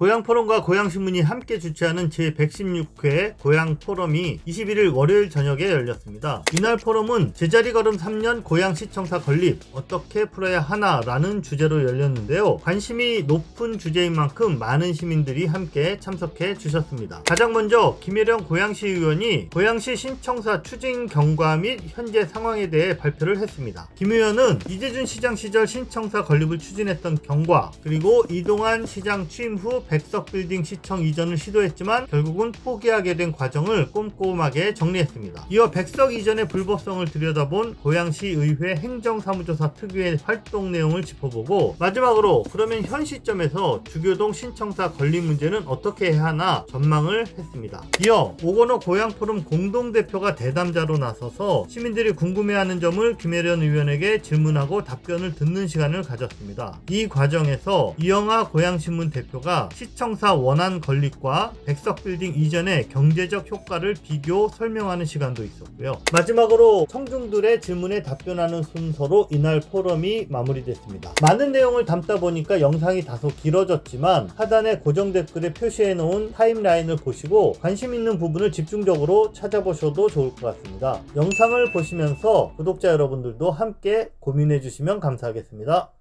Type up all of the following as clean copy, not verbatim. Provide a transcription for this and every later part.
고향포럼과 고향신문이 함께 주최하는 제116회 고향포럼이 21일 월요일 저녁에 열렸습니다. 이날 포럼은 제자리 걸음 3년 고향시청사 건립 어떻게 풀어야 하나 라는 주제로 열렸는데요. 관심이 높은 주제인 만큼 많은 시민들이 함께 참석해 주셨습니다. 가장 먼저 김혜령 고양시 의원이 고양시 신청사 추진 경과 및 현재 상황에 대해 발표를 했습니다. 김 의원은 이재준 시장 시절 신청사 건립을 추진했던 경과, 그리고 이동환 시장 취임 후 백석빌딩 시청 이전을 시도했지만 결국은 포기하게 된 과정을 꼼꼼하게 정리했습니다. 이어 백석 이전의 불법성을 들여다본 고양시 의회 행정사무조사 특유의 활동 내용을 짚어보고, 마지막으로 그러면 현 시점에서 주교동 신청사 건립 문제는 어떻게 해야 하나 전망을 했습니다. 이어 오건호 고향포럼 공동대표가 대담자로 나서서 시민들이 궁금해하는 점을 김혜련 의원에게 질문하고 답변을 듣는 시간을 가졌습니다. 이 과정에서 이영하 고향신문 대표가 시청사 원안 건립과 백석빌딩 이전의 경제적 효과를 비교 설명하는 시간도 있었고요. 마지막으로 청중들의 질문에 답변하는 순서로 이날 포럼이 마무리됐습니다. 많은 내용을 담다 보니까 영상이 다소 길어졌지만 하단에 고정 댓글에 표시해 놓은 타임라인을 보시고 관심 있는 부분을 집중적으로 찾아보셔도 좋을 것 같습니다. 영상을 보시면서 구독자 여러분들도 함께 고민해 주시면 감사하겠습니다.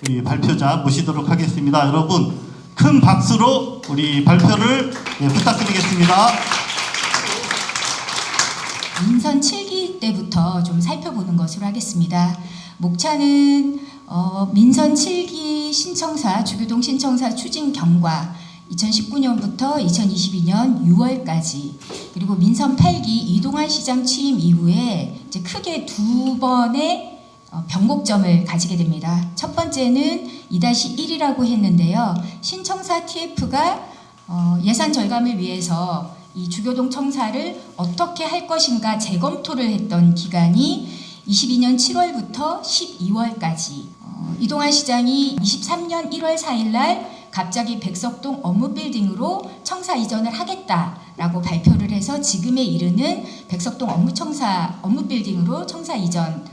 우리 발표자 모시도록 하겠습니다. 여러분 큰 박수로 우리 발표를 부탁드리겠습니다. 민선 7기 때부터 좀 살펴보는 것으로 하겠습니다. 목차는 민선 7기 신청사 주교동 신청사 추진 경과 2019년부터 2022년 6월까지, 그리고 민선 8기 이동환 시장 취임 이후에 이제 크게 두 번의 변곡점을 가지게 됩니다. 첫 번째는 2-1이라고 했는데요. 신청사 TF가 예산 절감을 위해서 이 주교동 청사를 어떻게 할 것인가 재검토를 했던 기간이 22년 7월부터 12월까지, 이동환 시장이 23년 1월 4일 날 갑자기 백석동 업무빌딩으로 청사 이전을 하겠다라고 발표를 해서 지금에 이르는 백석동 업무빌딩으로 청사 이전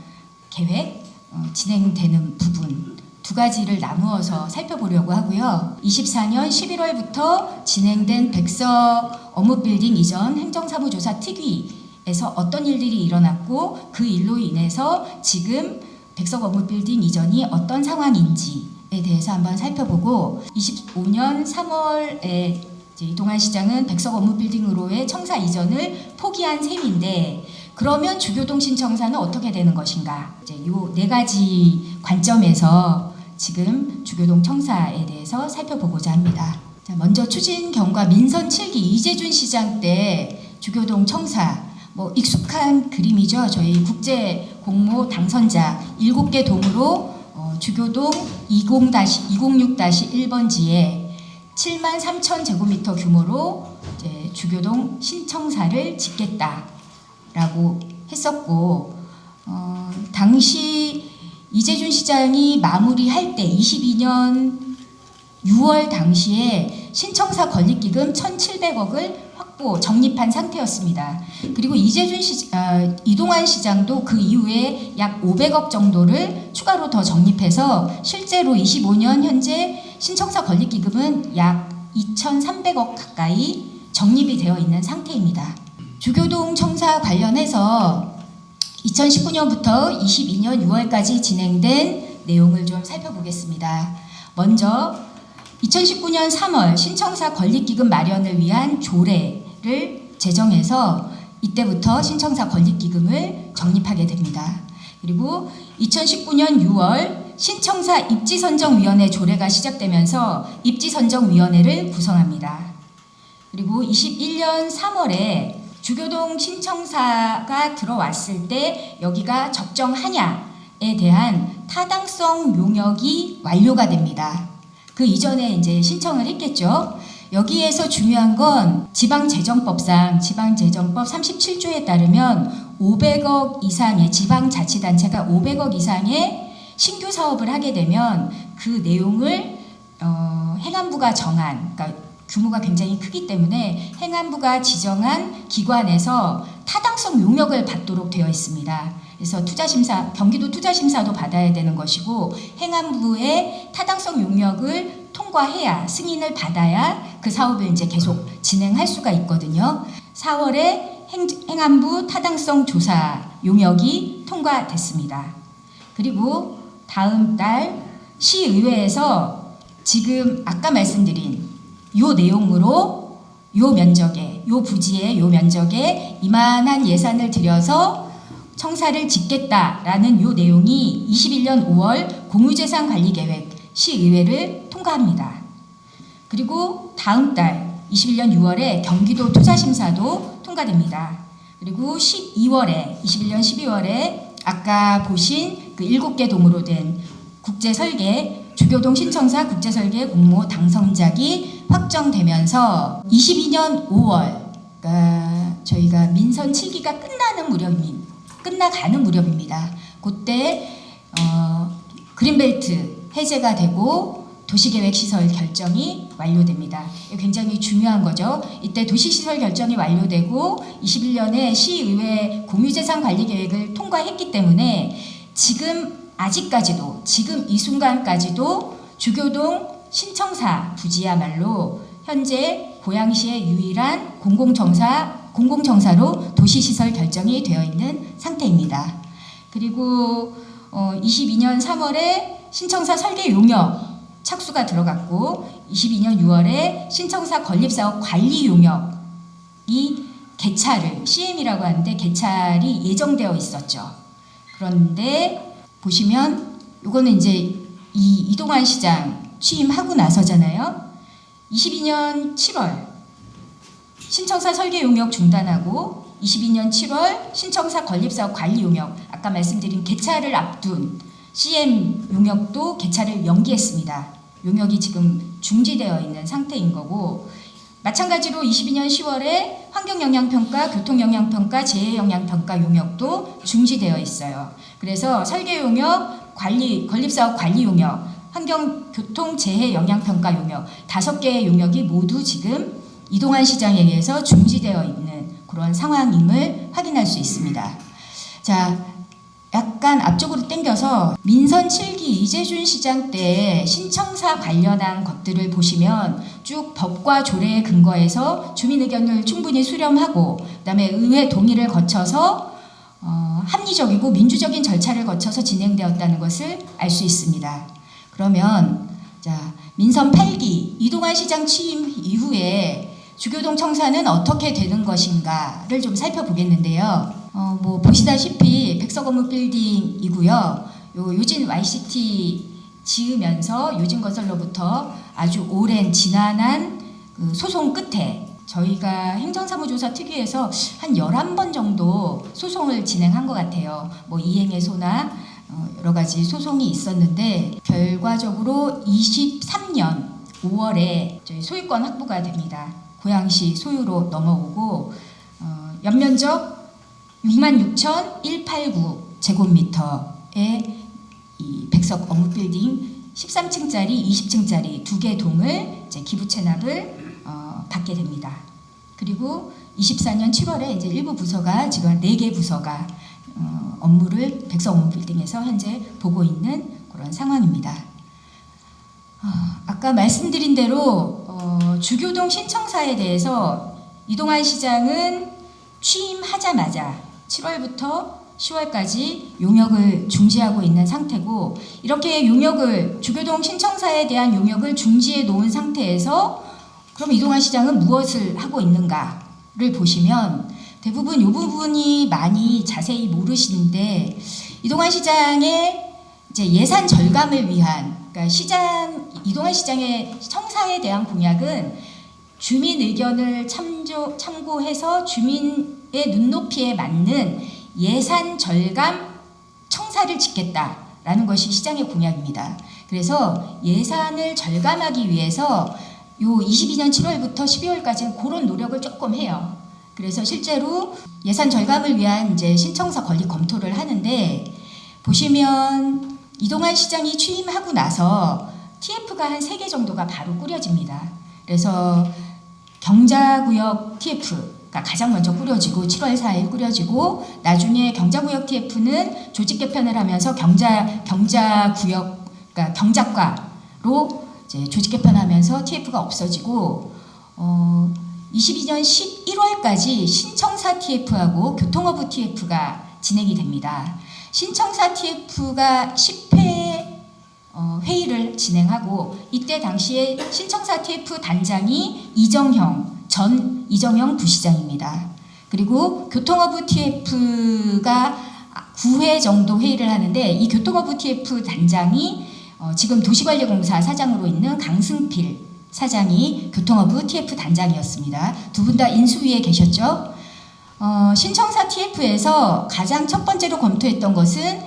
계획 진행되는 부분 두 가지를 나누어서 살펴보려고 하고요. 24년 11월부터 진행된 백석 업무빌딩 이전 행정사무조사 특위에서 어떤 일들이 일어났고 그 일로 인해서 지금 백석 업무빌딩 이전이 어떤 상황인지에 대해서 한번 살펴보고, 25년 3월에 이동환 시장은 백석 업무빌딩으로의 청사 이전을 포기한 셈인데, 그러면 주교동 신청사는 어떻게 되는 것인가? 이제 요 네 가지 관점에서 지금 주교동 청사에 대해서 살펴보고자 합니다. 자, 먼저 추진 경과 민선 7기 이재준 시장 때 주교동 청사, 익숙한 그림이죠. 저희 국제 공모 당선자 7개 동으로 주교동 206-1번지에 73,000 제곱미터 규모로 이제 주교동 신청사를 짓겠다라고 했었고, 당시 이재준 시장이 마무리할 때 22년 6월 당시에 신청사 건립기금 1,700억을 적립한 상태였습니다. 그리고 이동환 시장도 그 이후에 약 500억 정도를 추가로 더 적립해서 실제로 25년 현재 신청사 건립기금은 약 2,300억 가까이 적립이 되어 있는 상태입니다. 주교동 청사 관련해서 2019년부터 22년 6월까지 진행된 내용을 좀 살펴보겠습니다. 먼저 2019년 3월 신청사 건립기금 마련을 위한 조례를 제정해서 이때부터 신청사 건립기금을 적립하게 됩니다. 그리고 2019년 6월 신청사 입지선정위원회 조례가 시작되면서 입지선정위원회를 구성합니다. 그리고 21년 3월에 주교동 신청사가 들어왔을 때 여기가 적정하냐에 대한 타당성 용역이 완료가 됩니다. 그 이전에 이제 신청을 했겠죠. 여기에서 중요한 건 지방재정법상 지방재정법 37조에 따르면 500억 이상의 지방자치단체가 500억 이상의 신규 사업을 하게 되면 그 내용을 행안부가 정한, 그러니까 규모가 굉장히 크기 때문에 행안부가 지정한 기관에서 타당성 용역을 받도록 되어 있습니다. 그래서 경기도 투자심사도 받아야 되는 것이고 행안부의 타당성 용역을 통과해야, 승인을 받아야 그 사업을 이제 계속 진행할 수가 있거든요. 4월에 행안부 타당성 조사 용역이 통과됐습니다. 그리고 다음 달 시의회에서 지금 아까 말씀드린 요 내용으로 요 면적에, 요 부지에, 요 면적에 이만한 예산을 들여서 청사를 짓겠다라는 요 내용이 21년 5월 공유재산관리계획 시의회를 통과합니다. 그리고 다음 달 21년 6월에 경기도 투자심사도 통과됩니다. 그리고 12월에 21년 12월에 아까 보신 그 7개 동으로 된 국제설계 주교동 신청사 국제설계 공모 당선작이 확정되면서 22년 5월 그러니까 저희가 민선 7기가 끝나가는 무렵입니다. 그때 그린벨트 해제가 되고 도시계획시설 결정이 완료됩니다. 굉장히 중요한 거죠. 이때 도시시설 결정이 완료되고 21년에 시의회 공유재산관리계획을 통과했기 때문에 아직까지도 지금 이 순간까지도 주교동 신청사 부지야말로 현재 고양시의 유일한 공공청사로 도시시설 결정이 되어 있는 상태입니다. 그리고 22년 3월에 신청사 설계 용역 착수가 들어갔고 22년 6월에 신청사 건립사업 관리 용역이 개찰을 CM이라고 하는데 개찰이 예정되어 있었죠. 그런데 보시면 이거는 이제 이동환 시장 취임하고 나서잖아요. 22년 7월 신청사 설계 용역 중단하고 22년 7월 신청사 건립사업 관리 용역 아까 말씀드린 개찰을 앞둔 CM 용역도 개찰을 연기했습니다. 용역이 지금 중지되어 있는 상태인 거고 마찬가지로 22년 10월에 환경영향평가, 교통영향평가, 재해영향평가 용역도 중지되어 있어요. 그래서 설계용역, 건립사업 관리용역, 환경, 교통, 재해 영향평가 용역 5개의 용역이 모두 지금 이동환 시장에 의해서 중지되어 있는 그런 상황임을 확인할 수 있습니다. 자, 약간 앞쪽으로 당겨서 민선 7기 이재준 시장 때 신청사 관련한 것들을 보시면 쭉 법과 조례에 근거해서 주민 의견을 충분히 수렴하고 그다음에 의회 동의를 거쳐서 합리적이고 민주적인 절차를 거쳐서 진행되었다는 것을 알 수 있습니다. 그러면 자, 민선 8기 이동환 시장 취임 이후에 주교동 청사는 어떻게 되는 것인가를 좀 살펴보겠는데요. 보시다시피 백석건물 빌딩이고요. 요진 YCT 지으면서 요진건설로부터 아주 오랜 지난한 그 소송 끝에 저희가 행정사무조사 특위에서 한 11번 정도 소송을 진행한 것 같아요. 이행해소나 여러 가지 소송이 있었는데 결과적으로 23년 5월에 저희 소유권 확보가 됩니다. 고양시 소유로 넘어오고 연면적 66,189 제곱미터의 이 백석 업무빌딩 13층짜리, 20층짜리 2개 동을 이제 기부 체납을 받게 됩니다. 그리고 24년 7월에 이제 일부 부서가 지금 4개 부서가 업무를 백석 업무빌딩에서 현재 보고 있는 그런 상황입니다. 아까 말씀드린 대로 주교동 신청사에 대해서 이동환 시장은 취임하자마자 7월부터 10월까지 용역을 중지하고 있는 상태고 이렇게 주교동 신청사에 대한 용역을 중지해 놓은 상태에서 그럼 이동환 시장은 무엇을 하고 있는가를 보시면 대부분 이 부분이 많이 자세히 모르시는데 이동환 시장의 이제 예산 절감을 위한 그러니까 이동환 시장의 청사에 대한 공약은 주민 의견을 참고해서 주민의 눈높이에 맞는 예산 절감 청사를 짓겠다라는 것이 시장의 공약입니다. 그래서 예산을 절감하기 위해서 요 22년 7월부터 12월까지는 그런 노력을 조금 해요. 그래서 실제로 예산 절감을 위한 이제 신청사 건립 검토를 하는데 보시면 이동환 시장이 취임하고 나서 TF가 한 3개 정도가 바로 꾸려집니다. 그래서 경자구역 TF가 가장 먼저 꾸려지고 7월 4일 꾸려지고 나중에 경자구역 TF는 조직 개편을 하면서 경자구역 그러니까 경작과로 이제 조직 개편하면서 TF가 없어지고 22년 11월까지 신청사 TF하고 교통허브 TF가 진행이 됩니다. 신청사 TF가 10회 회의를 진행하고 이때 당시에 신청사 TF 단장이 전 이정형 부시장입니다. 그리고 교통허브 TF가 9회 정도 회의를 하는데 이 교통허브 TF 단장이 지금 도시관리공사 사장으로 있는 강승필 사장이 교통허브 TF 단장이었습니다. 두 분 다 인수위에 계셨죠? 신청사 TF에서 가장 첫 번째로 검토했던 것은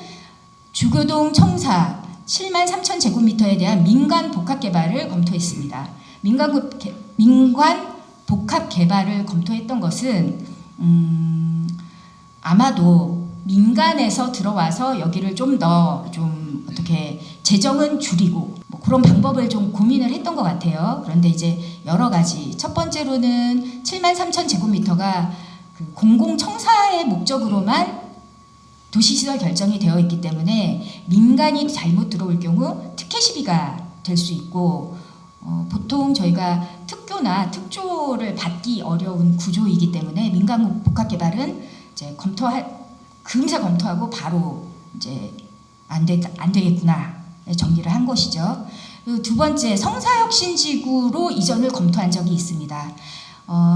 주교동 청사 7만 3천 제곱미터에 대한 민간 복합 개발을 검토했습니다. 민간 복합 개발을 검토했던 것은 아마도 민간에서 들어와서 여기를 좀 더 어떻게 재정은 줄이고 뭐 그런 방법을 좀 고민을 했던 것 같아요. 그런데 이제 여러 가지 첫 번째로는 7만 3천 제곱미터가 그 공공청사의 목적으로만 도시시설 결정이 되어 있기 때문에 민간이 잘못 들어올 경우 특혜 시비가 될 수 있고 보통 저희가 특교나 특조를 받기 어려운 구조이기 때문에 민간 복합 개발은 이제 금세 검토하고 바로 이제 안 되겠구나 정리를 한 것이죠. 그리고 두 번째 성사혁신지구로 이전을 검토한 적이 있습니다.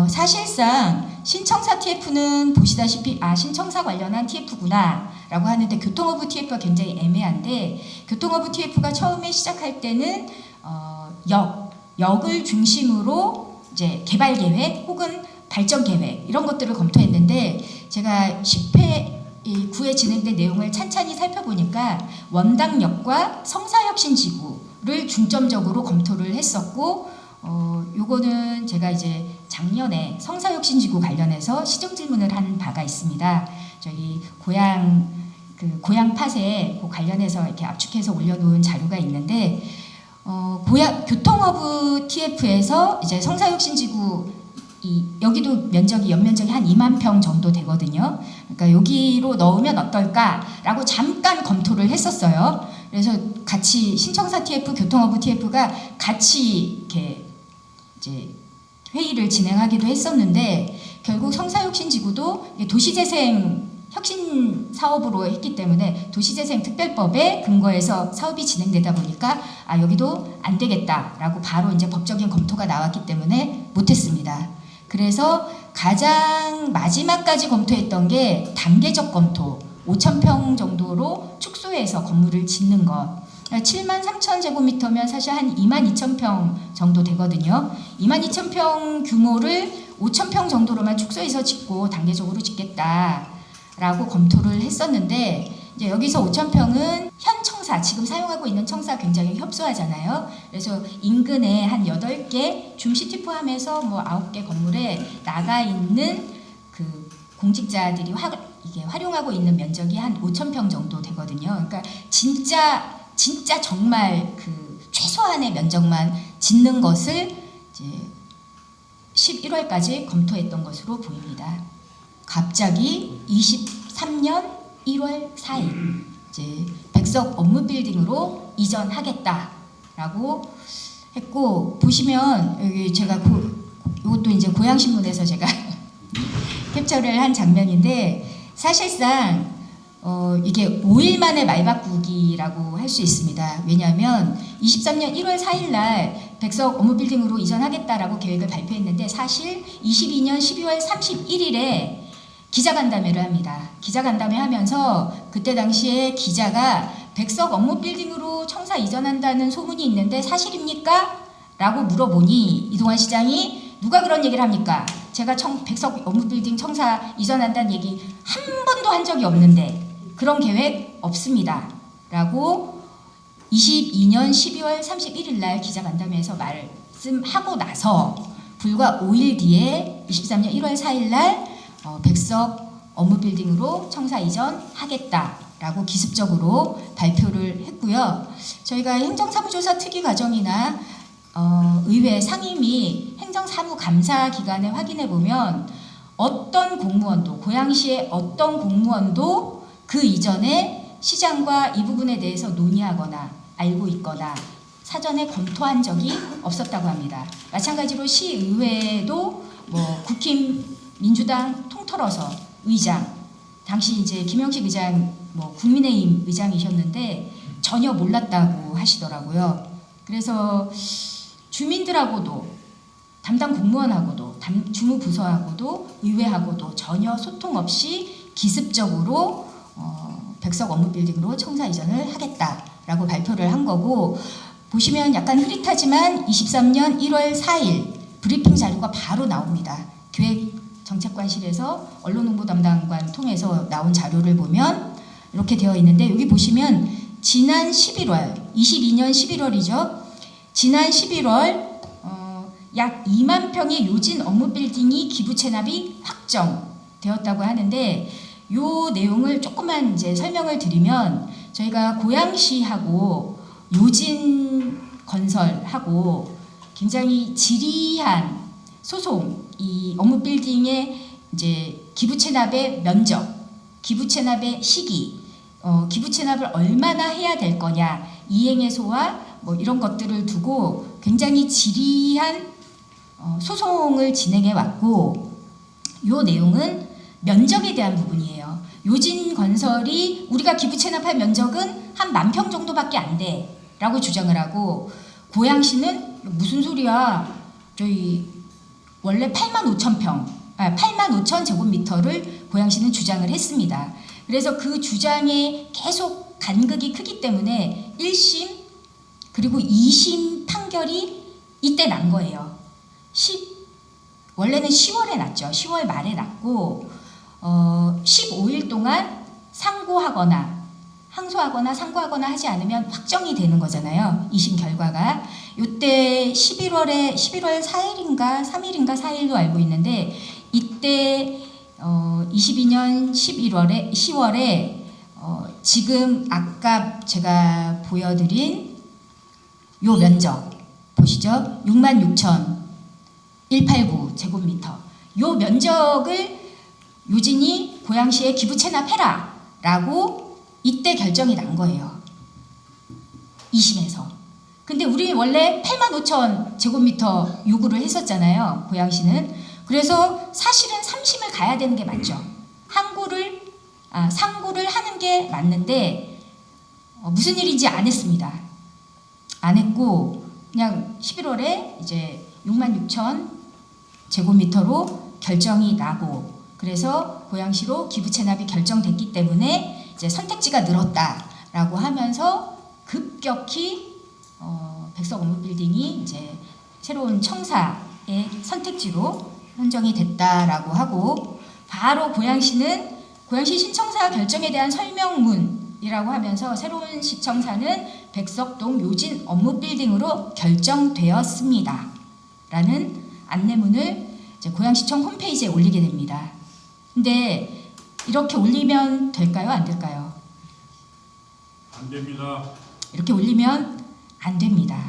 사실상 신청사 TF는 보시다시피 신청사 관련한 TF구나 라고 하는데 교통허브 TF가 굉장히 애매한데 교통허브 TF가 처음에 시작할 때는 역을 중심으로 이제 개발 계획 혹은 발전 계획 이런 것들을 검토했는데 제가 10회 9회 진행된 내용을 찬찬히 살펴보니까 원당역과 성사혁신지구를 중점적으로 검토를 했었고 요거는 제가 이제 작년에 성사혁신지구 관련해서 시정 질문을 한 바가 있습니다. 저희 고향 팟에 그 관련해서 이렇게 압축해서 올려놓은 자료가 있는데 교통허브 TF에서 이제 성사혁신지구 여기도 연면적이 한 2만 평 정도 되거든요. 그러니까 여기로 넣으면 어떨까라고 잠깐 검토를 했었어요. 그래서 같이 신청사 TF, 교통허브 TF가 같이 이렇게 이제 회의를 진행하기도 했었는데 결국 성사혁신지구도 도시재생 혁신 사업으로 했기 때문에 도시재생 특별법에 근거해서 사업이 진행되다 보니까 여기도 안 되겠다라고 바로 이제 법적인 검토가 나왔기 때문에 못했습니다. 그래서 가장 마지막까지 검토했던 게 단계적 검토 5,000평 정도로 축소해서 건물을 짓는 것 7만 3천 제곱미터면 사실 한 2만 2천 평 정도 되거든요. 2만 2천 평 규모를 5천 평 정도로만 축소해서 짓고 단계적으로 짓겠다라고 검토를 했었는데 이제 여기서 5천 평은 현 청사 지금 사용하고 있는 청사 굉장히 협소하잖아요. 그래서 인근에 한 8개 줌시티 포함해서 뭐 9개 건물에 나가 있는 그 공직자들이 이게 활용하고 있는 면적이 한 5천 평 정도 되거든요. 그러니까 진짜 정말 그 최소한의 면적만 짓는 것을 이제 11월까지 검토했던 것으로 보입니다. 갑자기 23년 1월 4일 이제 백석 업무빌딩으로 이전하겠다라고 했고 보시면 여기 제가 이것도 이제 고향신문에서 제가 캡처를 한 장면인데 사실상 이게 5일 만에 말바꾸기라고 할 수 있습니다. 왜냐하면 23년 1월 4일 날 백석 업무빌딩으로 이전하겠다라고 계획을 발표했는데 사실 22년 12월 31일에 기자간담회를 합니다. 기자간담회 하면서 그때 당시에 기자가 백석 업무빌딩으로 청사 이전한다는 소문이 있는데 사실입니까? 라고 물어보니 이동환 시장이 누가 그런 얘기를 합니까? 제가 백석 업무빌딩 청사 이전한다는 얘기 한 번도 한 적이 없는데 그런 계획 없습니다. 라고 22년 12월 31일 날 기자간담회에서 말씀하고 나서 불과 5일 뒤에 23년 1월 4일 날 백석 업무빌딩으로 청사 이전하겠다라고 기습적으로 발표를 했고요. 저희가 행정사무조사 특위 과정이나 의회 상임위 행정사무감사 기간에 확인해 보면 어떤 공무원도 고양시의 어떤 공무원도 그 이전에 시장과 이 부분에 대해서 논의하거나 알고 있거나 사전에 검토한 적이 없었다고 합니다. 마찬가지로 시의회도 뭐 국힘 민주당 통틀어서 의장, 당시 이제 김영식 의장 뭐 국민의힘 의장이셨는데 전혀 몰랐다고 하시더라고요. 그래서 주민들하고도 담당 공무원하고도 주무부서하고도 의회하고도 전혀 소통 없이 기습적으로 백석 업무빌딩으로 청사 이전을 하겠다라고 발표를 한 거고, 보시면 약간 흐릿하지만 23년 1월 4일 브리핑 자료가 바로 나옵니다. 기획정책관실에서 언론홍보 담당관 통해서 나온 자료를 보면 이렇게 되어 있는데, 여기 보시면 지난 11월, 22년 11월이죠. 지난 11월 약 2만 평의 요진 업무 빌딩이 기부 체납이 확정되었다고 하는데, 요 내용을 조금만 이제 설명을 드리면, 저희가 고양시하고 요진 건설하고 굉장히 지리한 소송, 이 업무 빌딩의 이제 기부 체납의 면적, 기부 체납의 시기, 기부 체납을 얼마나 해야 될 거냐, 이행해소와 뭐 이런 것들을 두고 굉장히 지리한 소송을 진행해 왔고, 요 내용은 면적에 대한 부분이에요. 요진 건설이 우리가 기부 체납할 면적은 한 10,000평 정도밖에 안 돼 라고 주장을 하고, 고양시는 무슨 소리야, 저희 원래 85,000평, 85,000 제곱미터를 고양시는 주장을 했습니다. 그래서 그 주장에 계속 간극이 크기 때문에 1심 그리고 2심 판결이 이때 난 거예요. 원래는 10월에 났죠. 10월 말에 났고 15일 동안 상고하거나 항소하거나 상고하거나 하지 않으면 확정이 되는 거잖아요. 2심 결과가. 이때 11월 4일인가 3일인가 4일로 알고 있는데, 이때 22년 10월에 지금 아까 제가 보여드린 요 면적 보시죠. 66,189 제곱미터. 요 면적을 요진이 고양시에 기부 체납해라 라고 이때 결정이 난 거예요. 2심에서. 근데 우리 원래 85,000 제곱미터 요구를 했었잖아요. 고양시는. 그래서 사실은 3심을 가야 되는 게 맞죠. 상고를 하는 게 맞는데 무슨 일인지 안 했습니다. 안 했고 그냥 11월에 이제 66,000 제곱미터로 결정이 나고, 그래서 고양시로 기부 체납이 결정됐기 때문에 이제 선택지가 늘었다라고 하면서 급격히 백석 업무 빌딩이 이제 새로운 청사의 선택지로 선정이 됐다라고 하고, 바로 고양시는 고양시 신청사 결정에 대한 설명문이라고 하면서 새로운 시청사는 백석동 요진 업무 빌딩으로 결정되었습니다 라는 안내문을 이제 고양시청 홈페이지에 올리게 됩니다. 근데 이렇게 올리면 될까요? 안 될까요? 안 됩니다. 이렇게 올리면 안 됩니다.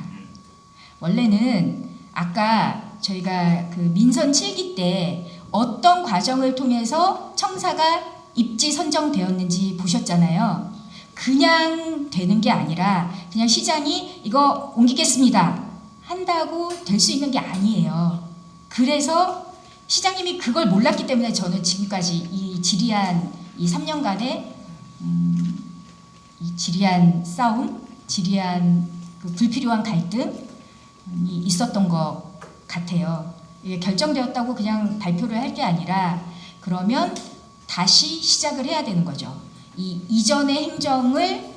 원래는 아까 저희가 그 민선 7기 때 어떤 과정을 통해서 청사가 입지 선정되었는지 보셨잖아요. 그냥 되는 게 아니라 그냥 시장이 이거 옮기겠습니다 한다고 될 수 있는 게 아니에요. 그래서 시장님이 그걸 몰랐기 때문에 저는 지금까지 이 지리한 이 3년간의 이 지리한 싸움, 지리한 그 불필요한 갈등이 있었던 것 같아요. 이게 결정되었다고 그냥 발표를 할 게 아니라, 그러면 다시 시작을 해야 되는 거죠. 이 이전의 행정을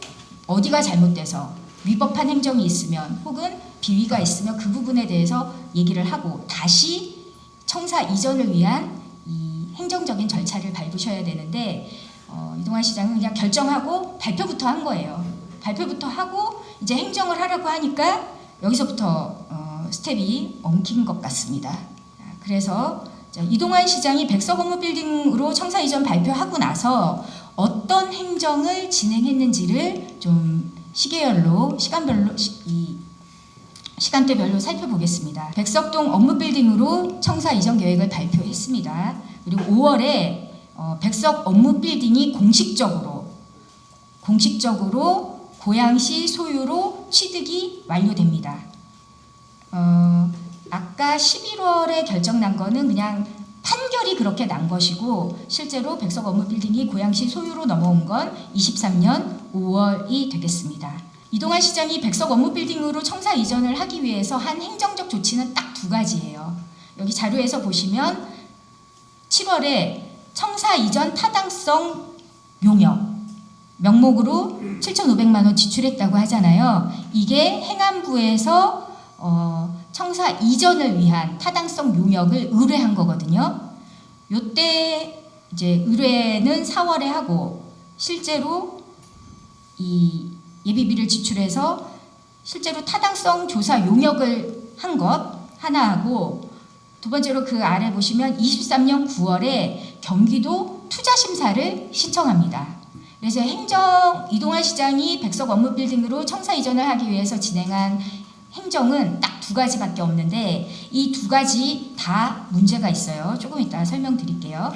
어디가 잘못돼서 위법한 행정이 있으면 혹은 비위가 있으면 그 부분에 대해서 얘기를 하고 다시 청사 이전을 위한 이 행정적인 절차를 밟으셔야 되는데, 이동환 시장은 그냥 결정하고 발표부터 한 거예요. 발표부터 하고 이제 행정을 하라고 하니까 여기서부터 스텝이 엉킨 것 같습니다. 그래서 이동환 시장이 백석 업무 빌딩으로 청사 이전 발표하고 나서 어떤 행정을 진행했는지를 좀 시계열로 시간대별로 살펴보겠습니다. 백석동 업무 빌딩으로 청사 이전 계획을 발표했습니다. 그리고 5월에 백석 업무 빌딩이 공식적으로 고양시 소유로 취득이 완료됩니다. 아까 11월에 결정난 거는 그냥 판결이 그렇게 난 것이고 실제로 백석 업무빌딩이 고양시 소유로 넘어온 건 23년 5월이 되겠습니다. 이동환 시장이 백석 업무빌딩으로 청사 이전을 하기 위해서 한 행정적 조치는 딱 두 가지예요. 여기 자료에서 보시면 7월에 청사 이전 타당성 용역 명목으로 7,500만 원 지출했다고 하잖아요. 이게 행안부에서 청사 이전을 위한 타당성 용역을 의뢰한 거거든요. 요때 이제 의뢰는 4월에 하고 실제로 이 예비비를 지출해서 실제로 타당성 조사 용역을 한 것 하나 하고 두 번째로 그 아래 보시면 23년 9월에 경기도 투자심사를 신청합니다. 그래서 이동환 시장이 백석 업무빌딩으로 청사 이전을 하기 위해서 진행한 행정은 딱 두 가지밖에 없는데 이 두 가지 다 문제가 있어요. 조금 이따 설명드릴게요.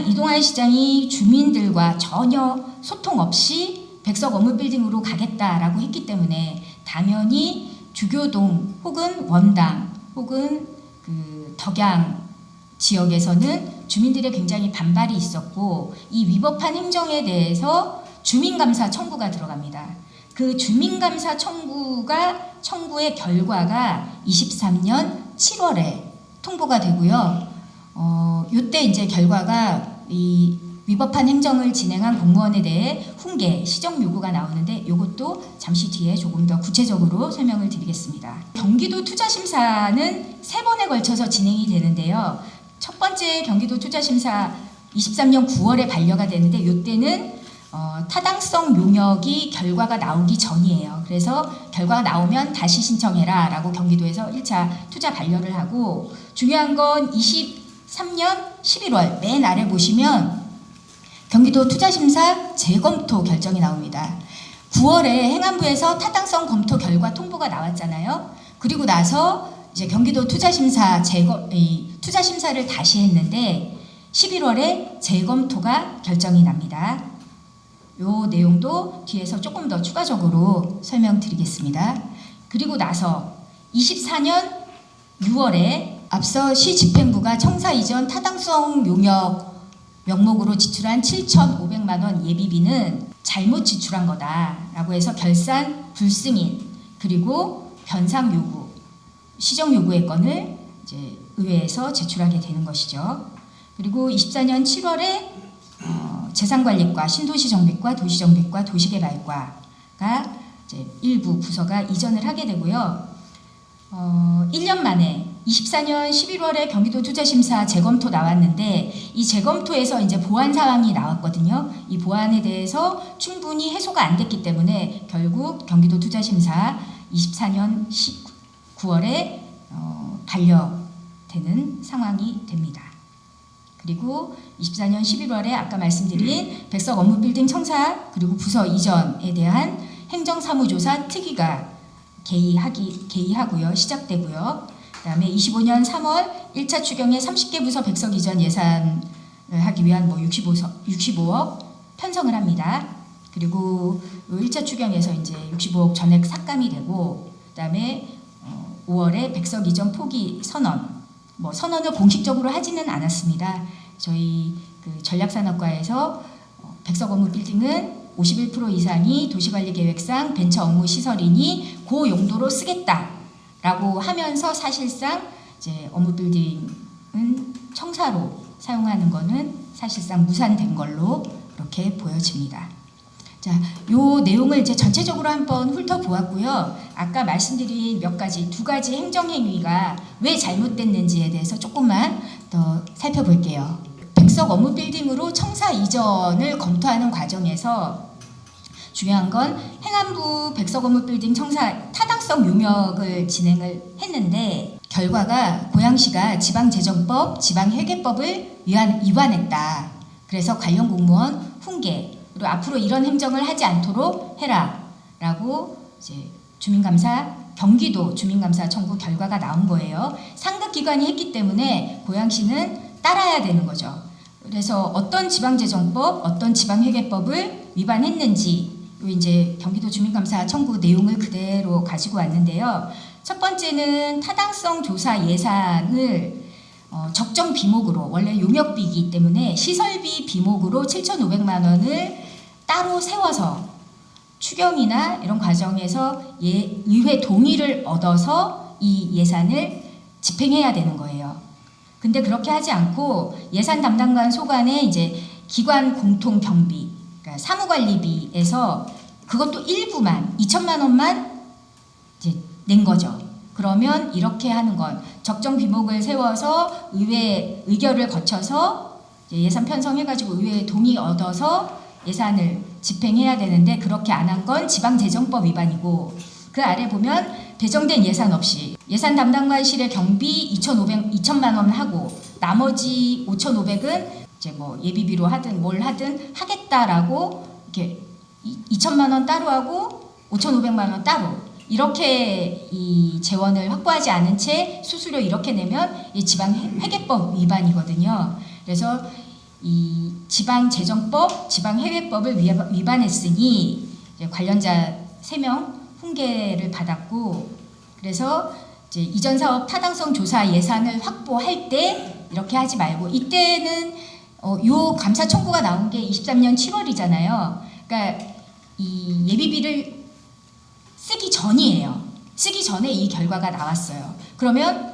이동환 시장이 주민들과 전혀 소통 없이 백석 업무빌딩으로 가겠다라고 했기 때문에 당연히 주교동 혹은 원당 혹은 그 덕양 지역에서는 주민들의 굉장히 반발이 있었고 이 위법한 행정에 대해서 주민감사 청구가 들어갑니다. 그 주민감사 청구의 결과가 23년 7월에 통보가 되고요. 요때 이제 결과가 이 위법한 행정을 진행한 공무원에 대해 훈계, 시정 요구가 나오는데 이것도 잠시 뒤에 조금 더 구체적으로 설명을 드리겠습니다. 경기도 투자심사는 3번에 걸쳐서 진행이 되는데요. 첫 번째 경기도 투자심사 23년 9월에 반려가 되는데 이때는 타당성 용역이 결과가 나오기 전이에요. 그래서 결과가 나오면 다시 신청해라 라고 경기도에서 1차 투자 반려를 하고 중요한 건 23년 11월 맨 아래 보시면 경기도 투자심사 재검토 결정이 나옵니다. 9월에 행안부에서 타당성 검토 결과 통보가 나왔잖아요. 그리고 나서 이제 경기도 투자심사를 다시 했는데 11월에 재검토가 결정이 납니다. 요 내용도 뒤에서 조금 더 추가적으로 설명드리겠습니다. 그리고 나서 24년 6월에 앞서 시집행부가 청사 이전 타당성 용역 명목으로 지출한 7,500만 원 예비비는 잘못 지출한 거다라고 해서 결산 불승인 그리고 변상 요구, 시정 요구의 건을 이제 의회에서 제출하게 되는 것이죠. 그리고 24년 7월에 재산관리과, 신도시정비과, 도시정비과, 도시개발과가 이제 일부 부서가 이전을 하게 되고요. 1년 만에 24년 11월에 경기도 투자심사 재검토 나왔는데 이 재검토에서 이제 보완 사항이 나왔거든요. 이 보완에 대해서 충분히 해소가 안 됐기 때문에 결국 경기도 투자심사 24년 9월에 반려되는 상황이 됩니다. 그리고 24년 11월에 아까 말씀드린 백석 업무빌딩 청사 그리고 부서 이전에 대한 행정사무조사 특위가 개의하고요. 시작되고요. 그다음에 25년 3월 1차 추경에 30개 부서 백석 이전 예산을 하기 위한 65억 편성을 합니다. 그리고 1차 추경에서 이제 65억 전액 삭감이 되고 그다음에 5월에 백석 이전 포기 선언 선언을 공식적으로 하지는 않았습니다. 저희 그 전략산업과에서 백석 업무 빌딩은 51% 이상이 도시관리계획상 벤처 업무 시설이니 그 용도로 쓰겠다라고 하면서 사실상 이제 업무 빌딩은 청사로 사용하는 거는 사실상 무산된 걸로 그렇게 보여집니다. 자, 요 내용을 이제 전체적으로 한번 훑어보았고요. 아까 말씀드린 두 가지 행정행위가 왜 잘못됐는지에 대해서 조금만 더 살펴볼게요. 백석 업무 빌딩으로 청사 이전을 검토하는 과정에서 중요한 건 행안부 백석 업무 빌딩 청사 타당성 용역을 진행을 했는데 결과가 고양시가 지방재정법, 지방회계법을 위반했다. 그래서 관련 공무원 훈계 그리고 앞으로 이런 행정을 하지 않도록 해라라고 이제 경기도 주민감사 청구 결과가 나온 거예요. 상급 기관이 했기 때문에 고양시는 따라야 되는 거죠. 그래서 어떤 지방재정법, 어떤 지방회계법을 위반했는지 또 이제 경기도 주민감사 청구 내용을 그대로 가지고 왔는데요. 첫 번째는 타당성 조사 예산을 적정 비목으로, 원래 용역비이기 때문에 시설비 비목으로 7,500만 원을 따로 세워서 추경이나 이런 과정에서 의회 동의를 얻어서 이 예산을 집행해야 되는 거예요. 근데 그렇게 하지 않고 예산 담당관 소관의 이제 기관 공통 경비, 그러니까 사무관리비에서 그것도 일부만 2천만 원만 이제 낸 거죠. 그러면 이렇게 하는 건 적정 비목을 세워서 의회 의결을 거쳐서 예산 편성해가지고 의회 동의 얻어서 예산을 집행해야 되는데 그렇게 안 한 건 지방재정법 위반이고, 그 아래 보면 배정된 예산 없이 예산 담당관실의 경비 2천만 원 하고 나머지 5,500은 이제 뭐 예비비로 하든 뭘 하든 하겠다라고 이렇게 2천만 원 따로 하고 5,500만 원 따로 이렇게 이 재원을 확보하지 않은 채 수수료 이렇게 내면 이 지방회계법 위반이거든요. 그래서 이 지방재정법, 지방회계법을 위반했으니 이제 관련자 3명 훈계를 받았고, 그래서 이제 이전 사업 타당성 조사 예산을 확보할 때 이렇게 하지 말고, 이때는 요 감사 청구가 나온 게 23년 7월이잖아요. 그러니까 이 예비비를 쓰기 전이에요. 쓰기 전에 이 결과가 나왔어요. 그러면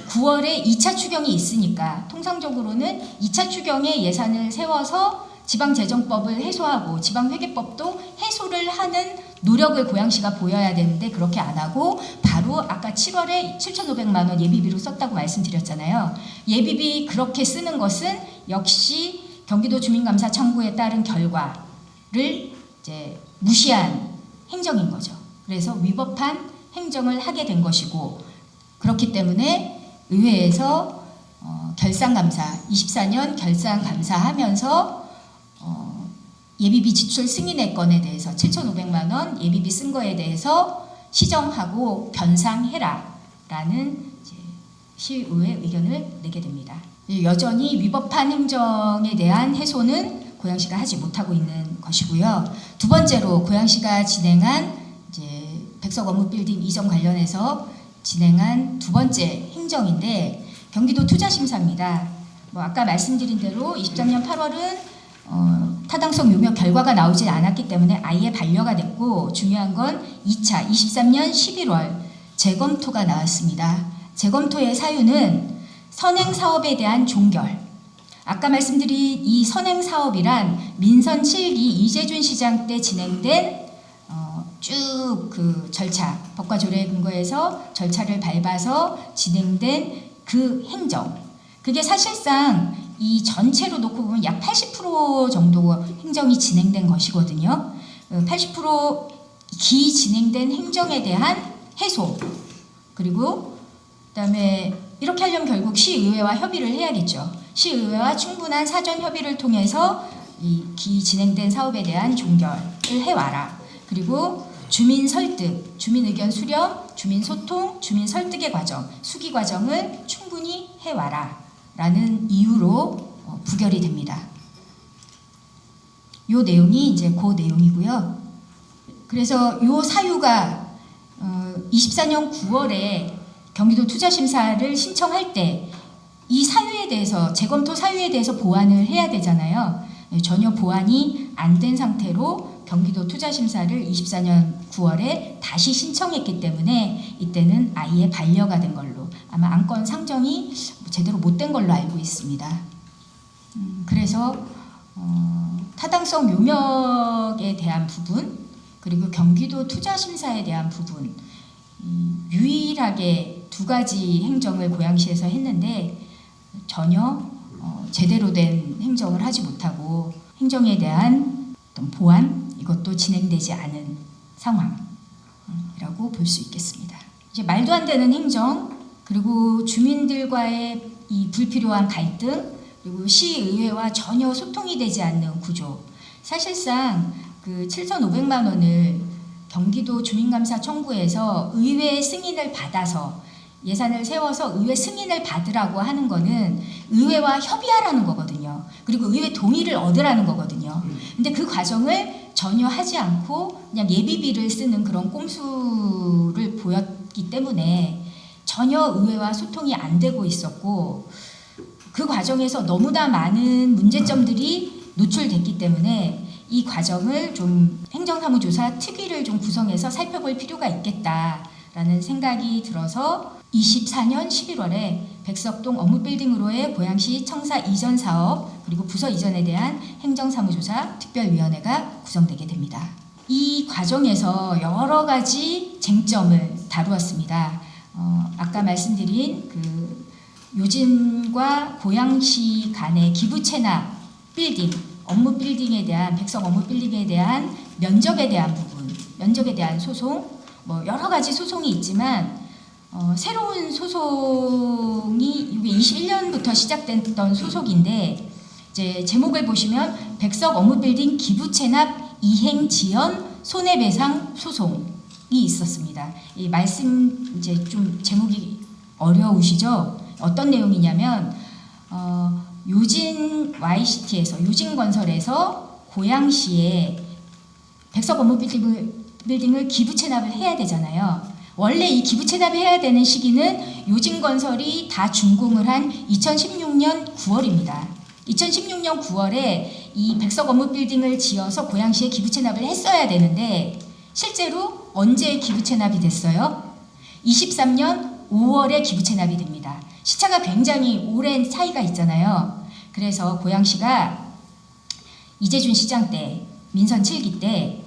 9월에 2차 추경이 있으니까 통상적으로는 2차 추경에 예산을 세워서 지방재정법을 해소하고 지방회계법도 해소를 하는 노력을 고양시가 보여야 되는데 그렇게 안 하고 바로 아까 7월에 7,500만 원 예비비로 썼다고 말씀드렸잖아요. 예비비 그렇게 쓰는 것은 역시 경기도 주민감사 청구에 따른 결과를 이제 무시한 행정인 거죠. 그래서 위법한 행정을 하게 된 것이고, 그렇기 때문에 의회에서 결산감사 24년 결산감사하면서 예비비 지출 승인의 건에 대해서 7,500만 원 예비비 쓴 거에 대해서 시정하고 변상해라라는 시의회 의견을 내게 됩니다. 여전히 위법한 행정에 대한 해소는 고양시가 하지 못하고 있는 것이고요. 두 번째로 고양시가 진행한 이제 백석 업무 빌딩 이전 관련해서 진행한 두 번째 행정인데 경기도 투자심사입니다. 뭐 아까 말씀드린 대로 23년 8월은 타당성 용역 결과가 나오지 않았기 때문에 아예 반려가 됐고, 중요한 건 2차 23년 11월 재검토가 나왔습니다. 재검토의 사유는 선행사업에 대한 종결. 아까 말씀드린 이 선행사업이란 민선 7기 이재준 시장 때 진행된 쭉 그 절차, 법과 조례에 근거해서 절차를 밟아서 진행된 그 행정, 그게 사실상 이 전체로 놓고 보면 약 80% 정도 행정이 진행된 것이거든요. 80% 기진행된 행정에 대한 해소, 그리고 그다음에 이렇게 하려면 결국 시의회와 협의를 해야겠죠. 시의회와 충분한 사전 협의를 통해서 이 기진행된 사업에 대한 종결을 해와라. 그리고 주민 설득, 주민 의견 수렴, 주민 소통, 주민 설득의 과정, 수기 과정을 충분히 해와라 라는 이유로 부결이 됩니다. 요 내용이 이제 그 내용이고요. 그래서 요 사유가 24년 9월에 경기도 투자심사를 신청할 때 이 사유에 대해서, 재검토 사유에 대해서 보완을 해야 되잖아요. 전혀 보완이 안 된 상태로 경기도 투자심사를 24년 9월에 다시 신청했기 때문에 이때는 아예 반려가 된 걸로, 아마 안건 상정이 제대로 못된 걸로 알고 있습니다. 그래서 타당성 용역에 대한 부분, 그리고 경기도 투자심사에 대한 부분, 유일하게 두 가지 행정을 고양시에서 했는데 전혀 제대로 된 행정을 하지 못하고 행정에 대한 어떤 보완, 이것도 진행되지 않은 상황이라고 볼 수 있겠습니다. 이제 말도 안 되는 행정, 그리고 주민들과의 이 불필요한 갈등, 그리고 시의회와 전혀 소통이 되지 않는 구조. 사실상 그 7,500만 원을 경기도 주민감사 청구에서 의회 승인을 받아서 예산을 세워서 의회 승인을 받으라고 하는 거는 의회와 협의하라는 거거든요. 그리고 의회 동의를 얻으라는 거거든요. 근데 그 과정을 전혀 하지 않고 그냥 예비비를 쓰는 그런 꼼수를 보였기 때문에 전혀 의회와 소통이 안 되고 있었고, 그 과정에서 너무나 많은 문제점들이 노출됐기 때문에 이 과정을 좀 행정사무조사 특위를 좀 구성해서 살펴볼 필요가 있겠다라는 생각이 들어서 24년 11월에 백석동 업무빌딩으로의 고양시 청사 이전 사업 그리고 부서 이전에 대한 행정사무조사 특별위원회가 구성되게 됩니다. 이 과정에서 여러 가지 쟁점을 다루었습니다. 아까 말씀드린 그 요진과 고양시 간의 기부 체납 빌딩, 업무 빌딩에 대한 백석 업무 빌딩에 대한 면적에 대한 부분, 면적에 대한 소송, 뭐 여러 가지 소송이 있지만 새로운 소송이 이게 21년부터 시작됐던 소송인데 이제 제목을 보시면 백석 업무 빌딩 기부 체납 이행 지연 손해배상 소송이 있었습니다. 이 말씀 이제 좀 제목이 어려우시죠? 어떤 내용이냐면 요진 YCT에서 요진건설에서 고양시에 백석 업무 빌딩을 기부 체납을 해야 되잖아요. 원래 이 기부 체납을 해야 되는 시기는 요진건설이 다 준공을 한 2016년 9월입니다. 2016년 9월에 이 백석 업무 빌딩을 지어서 고양시에 기부 체납을 했어야 되는데 실제로 언제 기부 체납이 됐어요? 23년 5월에 기부 체납이 됩니다. 시차가 굉장히 오랜 차이가 있잖아요. 그래서 고양시가 이재준 시장 때, 민선 7기 때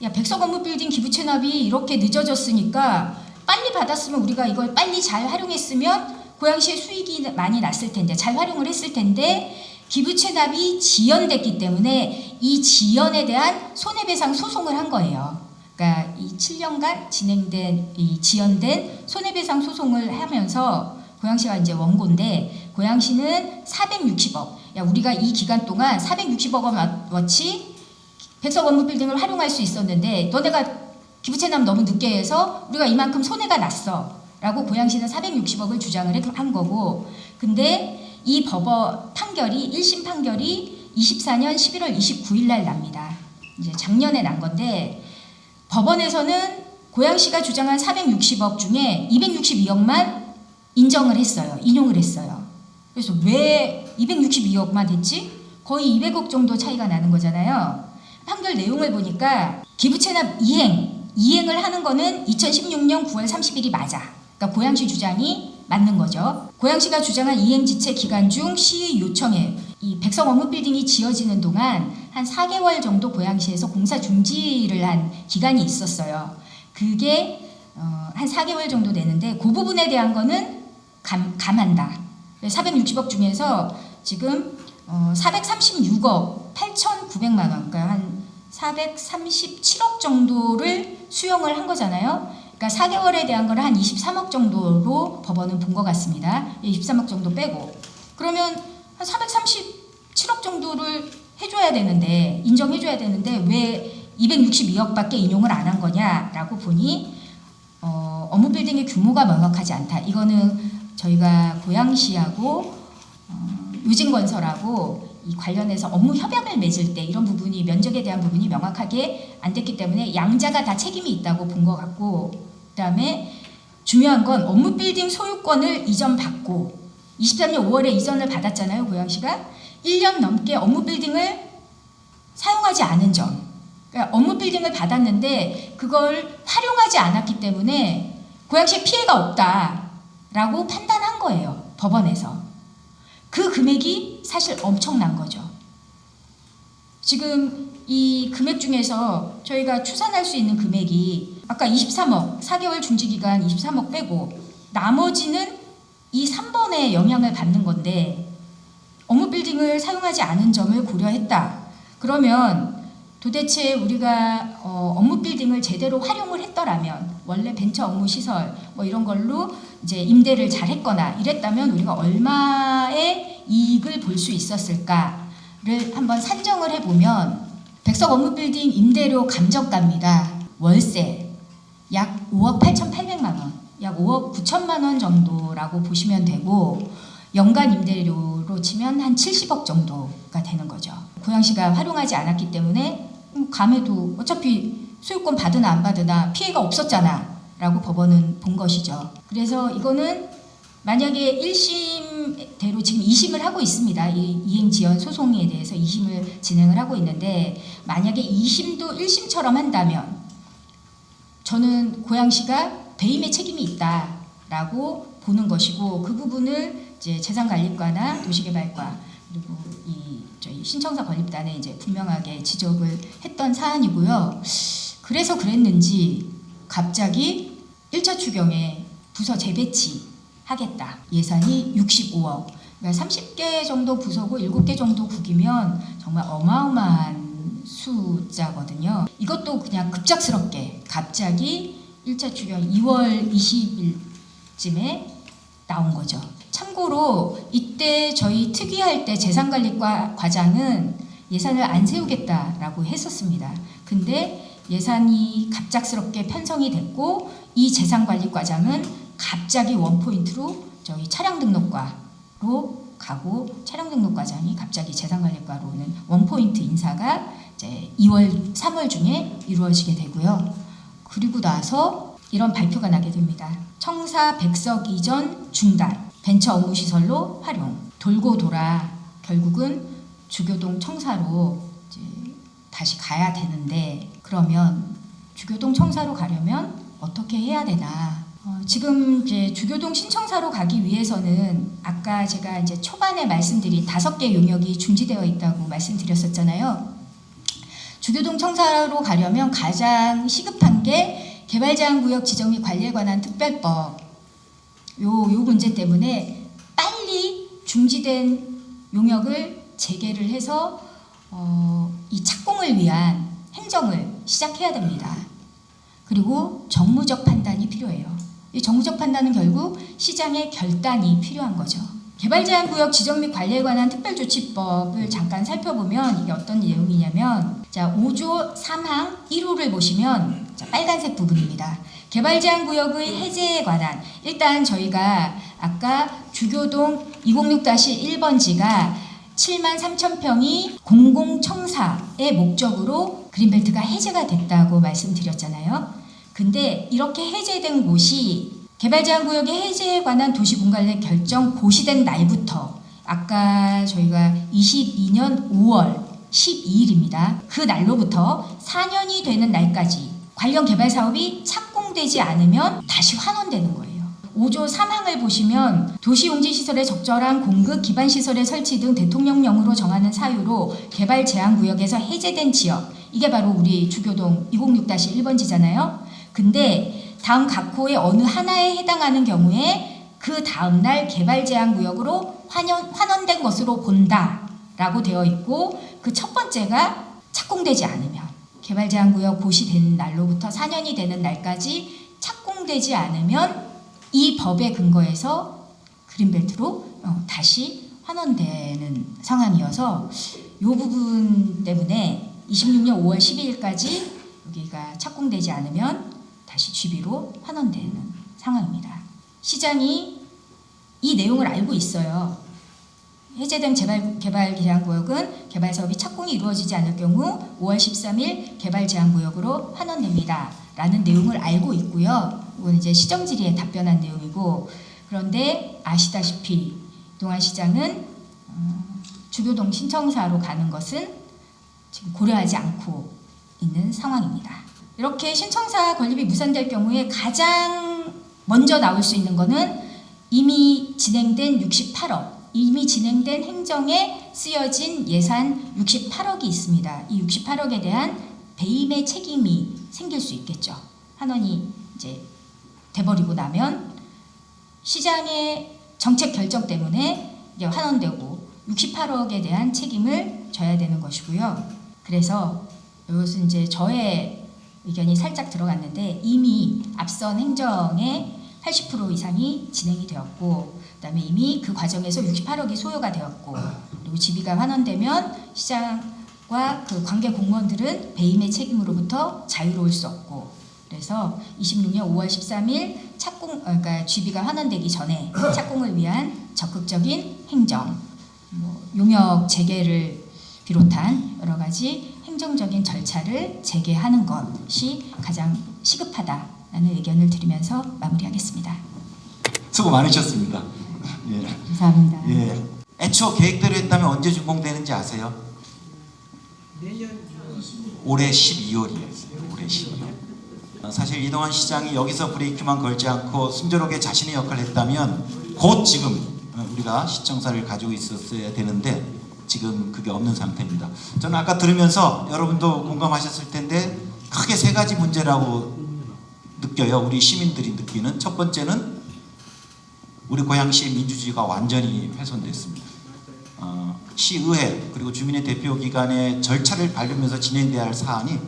야, 백석 업무 빌딩 기부 체납이 이렇게 늦어졌으니까 빨리 받았으면 우리가 이걸 빨리 잘 활용했으면 고양시에 수익이 많이 났을 텐데, 잘 활용을 했을 텐데 기부 체납이 지연됐기 때문에 이 지연에 대한 손해배상 소송을 한 거예요. 그러니까 이 7년간 진행된 이 지연된 손해배상 소송을 하면서 고양시가 이제 원고인데 고양시는 460억. 야, 우리가 이 기간 동안 460억 원어치 백석 업무 빌딩을 활용할 수 있었는데 너네가 기부채납 너무 늦게 해서 우리가 이만큼 손해가 났어 라고 고양시는 460억을 주장을 한 거고, 근데 이 법원 판결이 1심 판결이 24년 11월 29일 날 납니다. 이제 작년에 난 건데 법원에서는 고양시가 주장한 460억 중에 262억만 인정을 했어요. 인용을 했어요. 그래서 왜 262억만 했지? 거의 200억 정도 차이가 나는 거잖아요. 판결 내용을 보니까 기부채납 이행을 하는 거는 2016년 9월 30일이 맞아. 그러니까 고양시 주장이 맞는 거죠. 고양시가 주장한 이행지체 기간 중 시의 요청에 이 백석 업무 빌딩이 지어지는 동안 한 4개월 정도 고양시에서 공사 중지를 한 기간이 있었어요. 그게 한 4개월 정도 되는데 그 부분에 대한 거는 감한다. 460억 중에서 지금 436억 8,900만 원, 그러니까 한 437억 정도를 수용을 한 거잖아요. 그러니까 4개월에 대한 거를 한 23억 정도로 법원은 본 것 같습니다. 23억 정도 빼고. 그러면 한 437억 정도를 해줘야 되는데, 인정해줘야 되는데 왜 262억밖에 인용을 안 한 거냐라고 보니 업무 빌딩의 규모가 명확하지 않다. 이거는 저희가 고양시하고 요진건설하고 이 관련해서 업무 협약을 맺을 때 이런 부분이 면적에 대한 부분이 명확하게 안 됐기 때문에 양자가 다 책임이 있다고 본 것 같고, 그다음에 중요한 건 업무 빌딩 소유권을 이전받고 23년 5월에 이전을 받았잖아요. 고양시가 1년 넘게 업무 빌딩을 사용하지 않은 점. 그러니까 업무 빌딩을 받았는데 그걸 활용하지 않았기 때문에 고양시에 피해가 없다라고 판단한 거예요. 법원에서. 그 금액이 사실 엄청난 거죠. 지금 이 금액 중에서 저희가 추산할 수 있는 금액이 아까 23억, 4개월 중지기간 23억 빼고 나머지는 이 3번에 영향을 받는 건데 업무 빌딩을 사용하지 않은 점을 고려했다. 그러면 도대체 우리가 업무 빌딩을 제대로 활용을 했더라면, 원래 벤처 업무 시설 뭐 이런 걸로 이제 임대를 잘 했거나 이랬다면 우리가 얼마의 이익을 볼 수 있었을까를 한번 산정을 해보면 백석 업무 빌딩 임대료 감정가입니다. 월세 약 5억 8,800만 원, 약 5억 9천만 원 정도라고 보시면 되고, 연간 임대료로 치면 한 70억 정도가 되는 거죠. 고양시가 활용하지 않았기 때문에 감해도 어차피 소유권 받으나 안 받으나 피해가 없었잖아 라고 법원은 본 것이죠. 그래서 이거는 만약에 1심대로 지금 2심을 하고 있습니다. 이 이행지연 소송에 대해서 2심을 진행을 하고 있는데, 만약에 2심도 1심처럼 한다면 저는 고양시가 배임의 책임이 있다라고 보는 것이고, 그 부분을 이제 재산관리과나 도시개발과 그리고 저희 신청사 건립단에 이제 분명하게 지적을 했던 사안이고요. 그래서 그랬는지 갑자기 1차 추경에 부서 재배치하겠다. 예산이 65억. 그러니까 30개 정도 부서고 7개 정도 국이면 정말 어마어마한 숫자거든요. 이것도 그냥 급작스럽게 갑자기 1차 추경 2월 20일쯤에 나온 거죠. 참고로 이때 저희 특위할 때 재산관리과 과장은 예산을 안 세우겠다라고 했었습니다. 근데 예산이 갑작스럽게 편성이 됐고, 이 재산관리과장은 갑자기 원포인트로 저희 차량등록과로 가고, 차량등록과장이 갑자기 재산관리과로는 원포인트 인사가 이제 2월, 3월 중에 이루어지게 되고요. 그리고 나서 이런 발표가 나게 됩니다. 청사 백석 이전 중단, 벤처 업무시설로 활용. 돌고 돌아 결국은 주교동 청사로 이제 다시 가야 되는데, 그러면 주교동 청사로 가려면 어떻게 해야 되나? 지금 이제 주교동 신청사로 가기 위해서는 아까 제가 이제 초반에 말씀드린 5개 용역이 중지되어 있다고 말씀드렸었잖아요. 주교동 청사로 가려면 가장 시급한 게 개발제한구역 지정 및 관리에 관한 특별법. 요 문제 때문에 빨리 중지된 용역을 재개를 해서 이 착공을 위한 행정을 시작해야 됩니다. 그리고 정무적 판단이 필요해요. 이 정무적 판단은 결국 시장의 결단이 필요한 거죠. 개발제한구역 지정 및 관리에 관한 특별조치법을 잠깐 살펴보면 이게 어떤 내용이냐면, 자, 5조 3항 1호를 보시면 자, 빨간색 부분입니다. 개발제한구역의 해제에 관한, 일단 저희가 아까 주교동 206-1번지가 73,000평이 공공청사의 목적으로 그린벨트가 해제가 됐다고 말씀드렸잖아요. 근데 이렇게 해제된 곳이 개발제한구역의 해제에 관한 도시분갈래 결정 고시된 날부터, 아까 저희가 22년 5월 12일입니다. 그 날로부터 4년이 되는 날까지 관련 개발 사업이 착공되지 않으면 다시 환원되는 거예요. 5조 3항을 보시면 도시용지시설의 적절한 공급, 기반시설의 설치 등 대통령령으로 정하는 사유로 개발제한구역에서 해제된 지역, 이게 바로 우리 주교동 206-1번지잖아요. 근데 다음 각 호의 어느 하나에 해당하는 경우에 그 다음날 개발제한구역으로 환원된 것으로 본다라고 되어 있고, 그 첫 번째가 착공되지 않으면, 개발제한구역 고시된 날로부터 4년이 되는 날까지 착공되지 않으면 이 법에 근거해서 그린벨트로 다시 환원되는 상황이어서, 이 부분 때문에 26년 5월 12일까지 여기가 착공되지 않으면 다시 GB로 환원되는 상황입니다. 시장이 이 내용을 알고 있어요. 해제된 개발제한구역은 개발사업이 착공이 이루어지지 않을 경우 5월 13일 개발제한구역으로 환원됩니다. 라는 내용을 알고 있고요. 이건 이제 시정질의에 답변한 내용이고, 그런데 아시다시피 동안시장은 주교동 신청사로 가는 것은 지금 고려하지 않고 있는 상황입니다. 이렇게 신청사 건립이 무산될 경우에 가장 먼저 나올 수 있는 거는 이미 진행된 68억, 이미 진행된 행정에 쓰여진 예산 68억이 있습니다. 이 68억에 대한 배임의 책임이 생길 수 있겠죠. 환원이 이제 돼버리고 나면 시장의 정책 결정 때문에 이게 환원되고 68억에 대한 책임을 져야 되는 것이고요. 그래서 이것은 이제 저의 의견이 살짝 들어갔는데, 이미 앞선 행정의 80% 이상이 진행이 되었고, 그다음에 이미 그 과정에서 68억이 소요가 되었고, 그리고 GB가 환원되면 시장과 그 관계 공무원들은 배임의 책임으로부터 자유로울 수 없고, 그래서 26년 5월 13일 착공, 그러니까 GB가 환원되기 전에 착공을 위한 적극적인 행정, 용역 재개를 비롯한 여러 가지 행정적인 절차를 재개하는 것이 가장 시급하다라는 의견을 드리면서 마무리하겠습니다. 수고 많으셨습니다. 예. 감사합니다. 예. 애초 계획대로 했다면 언제 준공되는지 아세요? 올해 12월이었어요. 올해 12월. 사실 이동환 시장이 여기서 브레이크만 걸지 않고 순조롭게 자신의 역할을 했다면 곧 지금 우리가 시청사를 가지고 있었어야 되는데 지금 그게 없는 상태입니다. 저는 아까 들으면서 여러분도 공감하셨을 텐데 크게 세 가지 문제라고 느껴요. 우리 시민들이 느끼는. 첫 번째는 우리 고양시의 민주주의가 완전히 훼손됐습니다. 시의회 그리고 주민의 대표기관의 절차를 밟으면서 진행돼야 할 사안이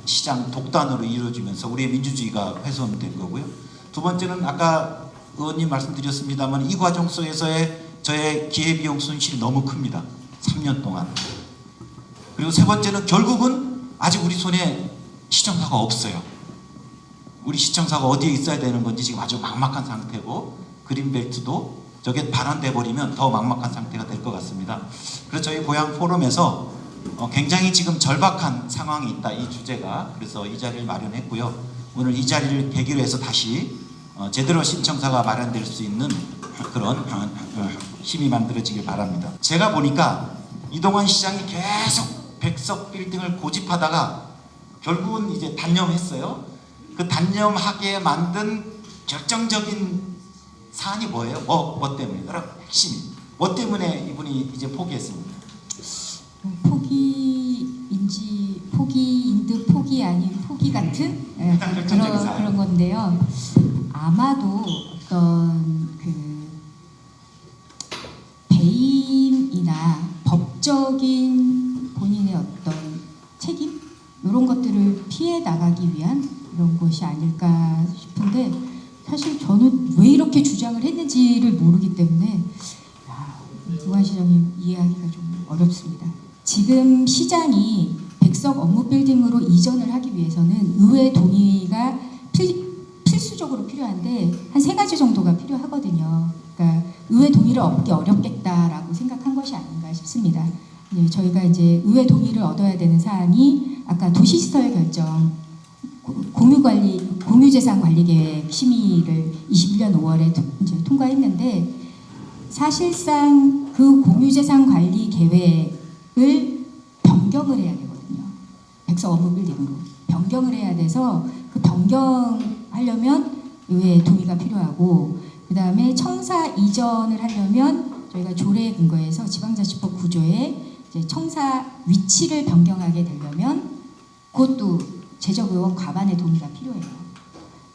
시장 독단으로 이루어지면서 우리의 민주주의가 훼손된 거고요. 두 번째는 아까 의원님 말씀드렸습니다만 이 과정 속에서의 저의 기회비용 손실이 너무 큽니다. 3년 동안. 그리고 세 번째는 결국은 아직 우리 손에 시청사가 없어요. 우리 시청사가 어디에 있어야 되는 건지 지금 아주 막막한 상태고 그린벨트도 저게 반환돼 버리면 더 막막한 상태가 될 것 같습니다. 그래서 저희 고향 포럼에서 굉장히 지금 절박한 상황이 있다, 이 주제가. 그래서 이 자리를 마련했고요. 오늘 이 자리를 계기로 해서 다시 제대로 신청사가 마련될 수 있는 그런 힘이 만들어지길 바랍니다. 제가 보니까 이동환 시장이 계속 백석 빌딩을 고집하다가 결국은 이제 단념했어요. 그 단념하게 만든 결정적인 사안이 뭐예요? 뭐 때문에? 여러분 핵심이 뭐 때문에 이분이 이제 포기했습니까? 포기인 듯 포기 아닌 포기 같은 그런 건데요. 아마도 어떤 그 배임이나 법적인 본인의 어떤 책임 이런 것들을 피해 나가기 위한 이런 것이 아닐까 싶은데 사실 저는 왜 이렇게 주장을 했는지를 모르기 때문에 이동환 시장님 이해하기가 좀 어렵습니다. 지금 시장이 백석 업무 빌딩으로 이전을 하기 위해서는 의회 동의가 필수적으로 필요한데 한 3가지 정도가 필요하거든요. 그러니까 의회 동의를 얻기 어렵겠다라고 생각한 것이 아닌가 싶습니다. 예, 저희가 이제 의회 동의를 얻어야 되는 사안이 아까 도시시설 결정, 공유재산관리계획 심의를 21년 5월에 이제 통과했는데 사실상 그 공유재산관리계획을 변경을 해야 되거든요. 백석 업무 빌딩으로 변경을 해야 돼서 그 변경하려면 의회 동의가 필요하고 그 다음에 청사 이전을 하려면 저희가 조례에 근거해서 지방자치법 9조에 이제 청사 위치를 변경하게 되려면 그것도 재적의원 과반의 동의가 필요해요.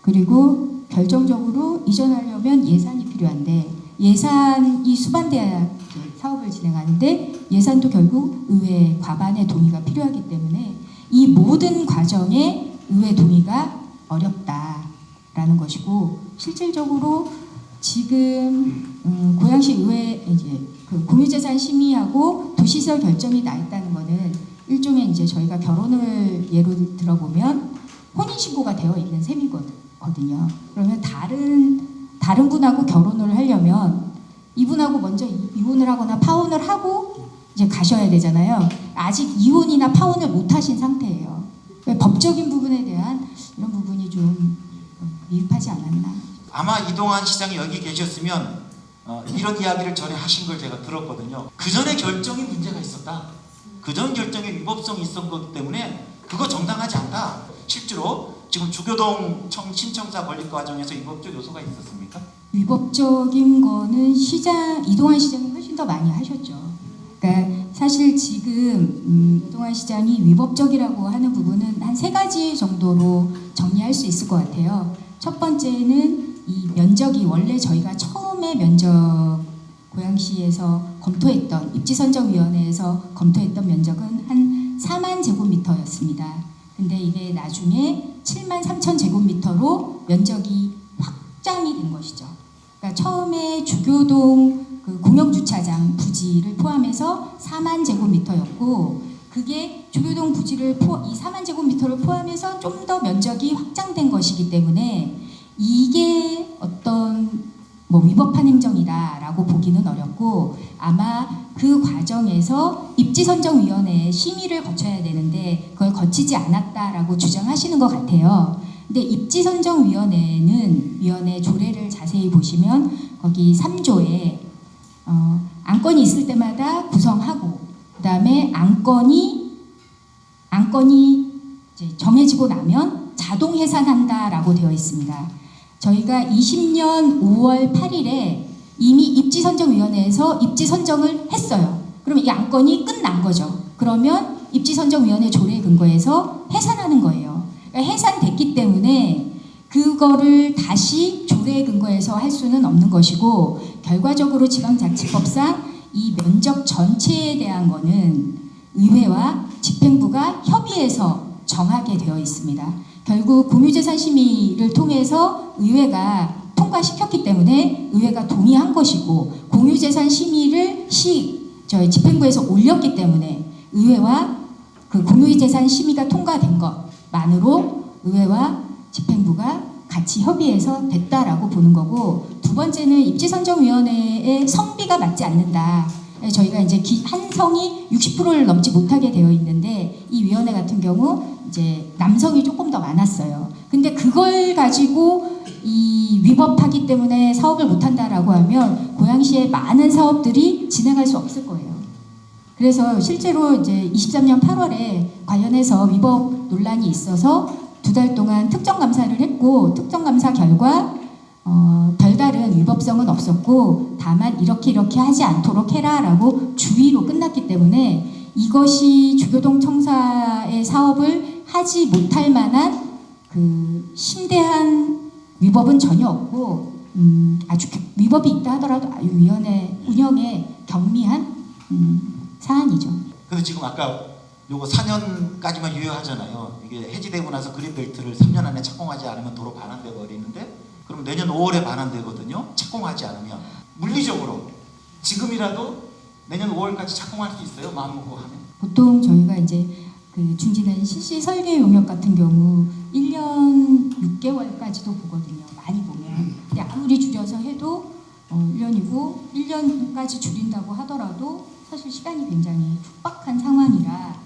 그리고 결정적으로 이전하려면 예산이 필요한데 예산이 수반돼야 사업을 진행하는데 예산도 결국 의회 과반의 동의가 필요하기 때문에 이 모든 과정에 의회 동의가 어렵다라는 것이고 실질적으로 지금 고양시 의회 이제 그 공유재산 심의하고 도시시설 결정이 나 있다는 거는 일종의 이제 저희가 결혼을 예로 들어보면 혼인신고가 되어 있는 셈이거든요. 그러면 다른 분하고 결혼을 하려면 이분하고 먼저 이혼을 하거나 파혼을 하고 이제 가셔야 되잖아요. 아직 이혼이나 파혼을 못 하신 상태예요. 법적인 부분에 대한 이런 부분이 좀 미흡하지 않았나. 아마 이동환 시장이 여기 계셨으면 이런 이야기를 전에 하신 걸 제가 들었거든요. 그 전에 결정이 문제가 있었다. 그 전 결정에 위법성이 있었기 때문에 그거 정당하지 않다. 실제로 지금 주교동 신청사 건립 과정에서 위법적 요소가 있었습니까? 위법적인 거는 이동환 시장이 훨씬 더 많이 하셨죠. 그러니까 사실 지금 이동환 시장이 위법적이라고 하는 부분은 한 3가지 정도로 정리할 수 있을 것 같아요. 첫 번째는 이 면적이 원래 저희가 처음에 면적 고양시에서 검토했던 입지선정위원회에서 검토했던 면적은 한 4만 제곱미터였습니다. 근데 이게 나중에 7만 3천 제곱미터로 면적이 확장이 된 것이죠. 그러니까 처음에 주교동 그 공영주차장 부지를 포함해서 4만 제곱미터였고 그게 주교동 부지를 이 4만 제곱미터를 포함해서 좀 더 면적이 확장된 것이기 때문에 이게 어떤 뭐 위법한 행정이다라고 보기는 어렵고 아마 그 과정에서 입지선정위원회의 심의를 거쳐야 되는데 그걸 거치지 않았다라고 주장하시는 것 같아요. 근데 입지선정위원회는 위원회 조례를 자세히 보시면 거기 3조에 안건이 있을 때마다 구성하고 그다음에 안건이 이제 정해지고 나면 자동 해산한다라고 되어 있습니다. 저희가 20년 5월 8일에 이미 입지선정위원회에서 입지선정을 했어요. 그러면 이 안건이 끝난 거죠. 그러면 입지선정위원회 조례에 근거해서 해산하는 거예요. 그러니까 해산됐기 때문에 그거를 다시 조례에 근거해서 할 수는 없는 것이고 결과적으로 지방자치법상 이 면적 전체에 대한 거는 의회와 집행부가 협의해서 정하게 되어 있습니다. 결국 공유재산 심의를 통해서 의회가 통과시켰기 때문에 의회가 동의한 것이고 공유재산 심의를 저희 집행부에서 올렸기 때문에 의회와 그 공유재산 심의가 통과된 것만으로 의회와 집행부가 같이 협의해서 됐다라고 보는 거고 두 번째는 입지선정위원회의 성비가 맞지 않는다. 저희가 이제 한성이 60%를 넘지 못하게 되어 있는데 이 위원회 같은 경우 이제 남성이 조금 더 많았어요. 근데 그걸 가지고 이 위법하기 때문에 사업을 못한다라고 하면 고양시의 많은 사업들이 진행할 수 없을 거예요. 그래서 실제로 이제 23년 8월에 관련해서 위법 논란이 있어서 2달 동안 특정감사를 했고 특정감사 결과 별다른 위법성은 없었고 다만 이렇게 하지 않도록 해라라고 주의로 끝났기 때문에 이것이 주교동 청사의 사업을 하지 못할 만한 그 심대한 위법은 전혀 없고 아주 위법이 있다 하더라도 아주 위원회 운영에 경미한 사안이죠. 그래서 지금 아까 요거 4년까지만 유효하잖아요. 이게 해지되고 나서 그린벨트를 3년 안에 착공하지 않으면 도로 반환돼 버리는데 그럼 내년 5월에 반환되거든요. 착공하지 않으면 물리적으로 지금이라도 내년 5월까지 착공할 수 있어요. 마음 먹고 하면. 보통 저희가 이제 그 중지된 실시 설계 용역 같은 경우 1년 6개월까지도 보거든요. 많이 보면. 근데 아무리 줄여서 해도 1년이고 1년까지 줄인다고 하더라도 사실 시간이 굉장히 촉박한 상황이라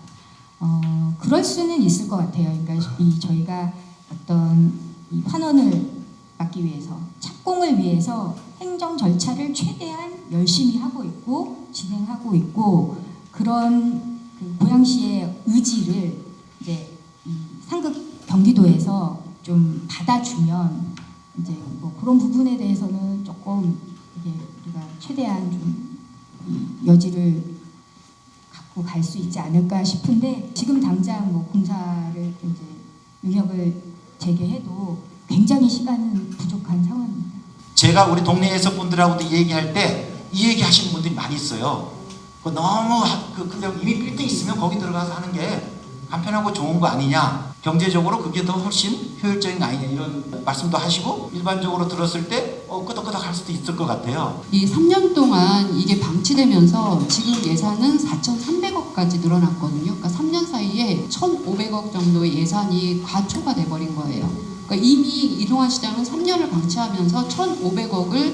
그럴 수는 있을 것 같아요. 그러니까 저희가 어떤 이 환원을 막기 위해서 착공을 위해서 행정 절차를 최대한 열심히 하고 있고 진행하고 있고 그런 그 고양시의 의지를 이제 이 상급 경기도에서 좀 받아주면 이제 뭐 그런 부분에 대해서는 조금 이게 우리가 최대한 좀 이 여지를 갖고 갈 수 있지 않을까 싶은데 지금 당장 뭐 공사를 이제 용역을 재개해도 굉장히 시간은 부족한 상황입니다. 제가 우리 동네에서 분들하고도 얘기할 때 이 얘기 하시는 분들이 많이 있어요. 너무 근데 이미 빌딩 있으면 거기 들어가서 하는 게 간편하고 좋은 거 아니냐. 경제적으로 그게 더 훨씬 효율적인 거 아니냐 이런 말씀도 하시고 일반적으로 들었을 때 끄덕끄덕 할 수도 있을 것 같아요. 이 3년 동안 이게 방치되면서 지금 예산은 4,300억까지 늘어났거든요. 그러니까 3년 사이에 1,500억 정도의 예산이 과초가 돼버린 거예요. 그러니까 이미 이동환 시장은 3년을 방치하면서 1,500억을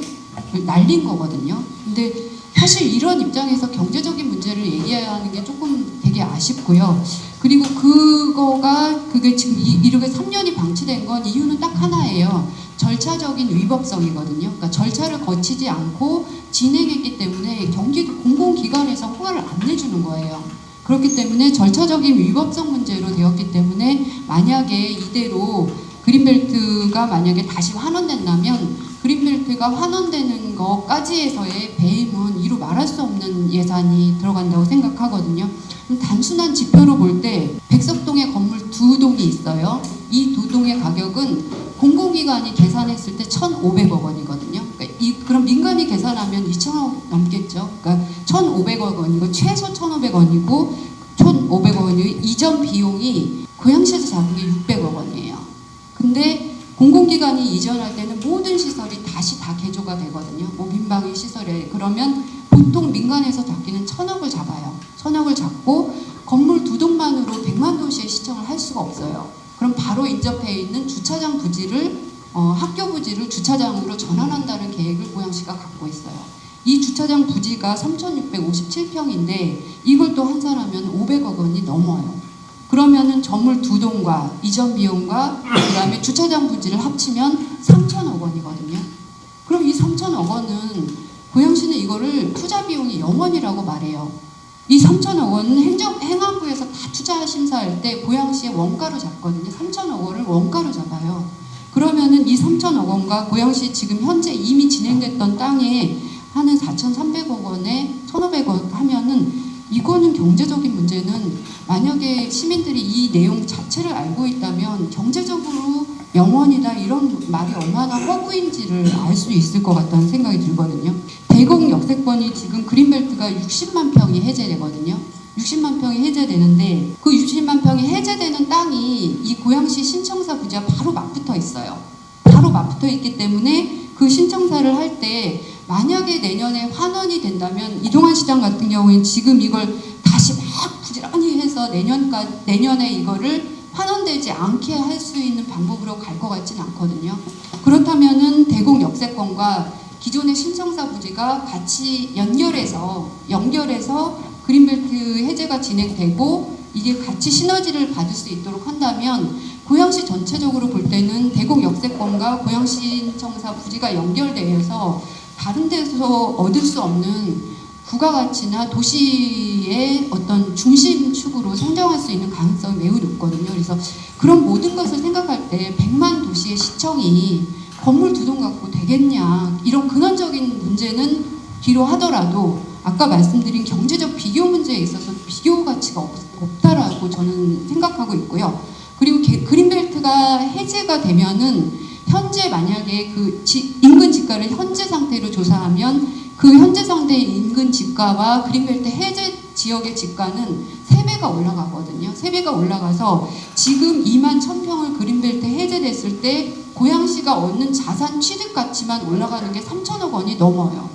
날린 거거든요. 근데 사실 이런 입장에서 경제적인 문제를 얘기해야 하는 게 조금 되게 아쉽고요. 그리고 그게 지금 이렇게 3년이 방치된 건 이유는 딱 하나예요. 절차적인 위법성이거든요. 그러니까 절차를 거치지 않고 진행했기 때문에 공공기관에서 허가를 안 내주는 거예요. 그렇기 때문에 절차적인 위법성 문제로 되었기 때문에 만약에 이대로 그린벨트가 만약에 다시 환원된다면 그린벨트가 환원되는 것까지에서의 배임은 이루 말할 수 없는 예산이 들어간다고 생각하거든요. 단순한 지표로 볼 때 백석동에 건물 2동이 있어요. 이 2동의 가격은 공공기관이 계산했을 때 1,500억 원이거든요. 그러니까 그럼 민간이 계산하면 2,000억 넘겠죠. 그러니까 1,500억 원이고 최소 1,500억 원이고 1,500억 원이고 이전 비용이 고양시에서 잡은 게 600억 원이에요. 근데 공공기관이 이전할 때는 모든 시설이 다시 다 개조가 되거든요. 뭐 민방위 시설에 그러면 보통 민간에서 잡기는 1,000억을 잡아요. 1,000억을 잡고 건물 2동만으로 100만 도시의 시청을 할 수가 없어요. 그럼 바로 인접해 있는 주차장 부지를 학교 부지를 주차장으로 전환한다는 계획을 고양시가 갖고 있어요. 이 주차장 부지가 3,657평인데 이걸 또 환산하면 500억 원이 넘어요. 그러면은 건물 2동과 이전 비용과 그다음에 주차장 부지를 합치면 3천억 원이거든요. 그럼 이 3천억 원은 고양시는 이거를 투자 비용이 0원이라고 말해요. 이 3천억 원은 행안부에서 다 투자 심사할 때 고양시의 원가로 잡거든요. 3천억 원을 원가로 잡아요. 그러면은 이 3천억 원과 고양시 지금 현재 이미 진행됐던 땅에 하는 4,300억 원에 1,500억 하면은 이거는 경제적인 문제는 만약에 시민들이 이 내용 자체를 알고 있다면 경제적으로 영원이다 이런 말이 얼마나 허구인지를 알 수 있을 것 같다는 생각이 들거든요. 대곡 역세권이 지금 그린벨트가 60만 평이 해제되거든요. 60만 평이 해제되는데 그 60만 평이 해제되는 땅이 이 고양시 신청사 부지와 바로 맞붙어 있어요. 바로 맞붙어 있기 때문에 그 신청사를 할 때 만약에 내년에 환원이 된다면 이동환 시장 같은 경우에는 지금 이걸 다시 막 부지런히 해서 내년에 이거를 환원되지 않게 할 수 있는 방법으로 갈 것 같진 않거든요. 그렇다면은 대곡 역세권과 기존의 신청사 부지가 같이 연결해서 그린벨트 해제가 진행되고 이게 같이 시너지를 받을 수 있도록 한다면 고양시 전체적으로 볼 때는 대곡 역세권과 고양시 신청사 부지가 연결되어서 다른 데서 얻을 수 없는 부가가치나 도시의 어떤 중심축으로 성장할 수 있는 가능성이 매우 높거든요. 그래서 그런 모든 것을 생각할 때 100만 도시의 시청이 건물 2동 갖고 되겠냐 이런 근원적인 문제는 뒤로 하더라도 아까 말씀드린 경제적 비교 문제에 있어서 비교 가치가 없다라고 저는 생각하고 있고요. 그리고 그린벨트가 해제가 되면은 현재 만약에 그 인근 지가를 현재 상태로 조사하면 그 현재 상태의 인근 지가와 그린벨트 해제 지역의 지가는 3배가 올라가거든요. 3배가 올라가서 지금 2만 1,000평을 그린벨트 해제됐을 때 고양시가 얻는 자산 취득 가치만 올라가는 게 3천억 원이 넘어요.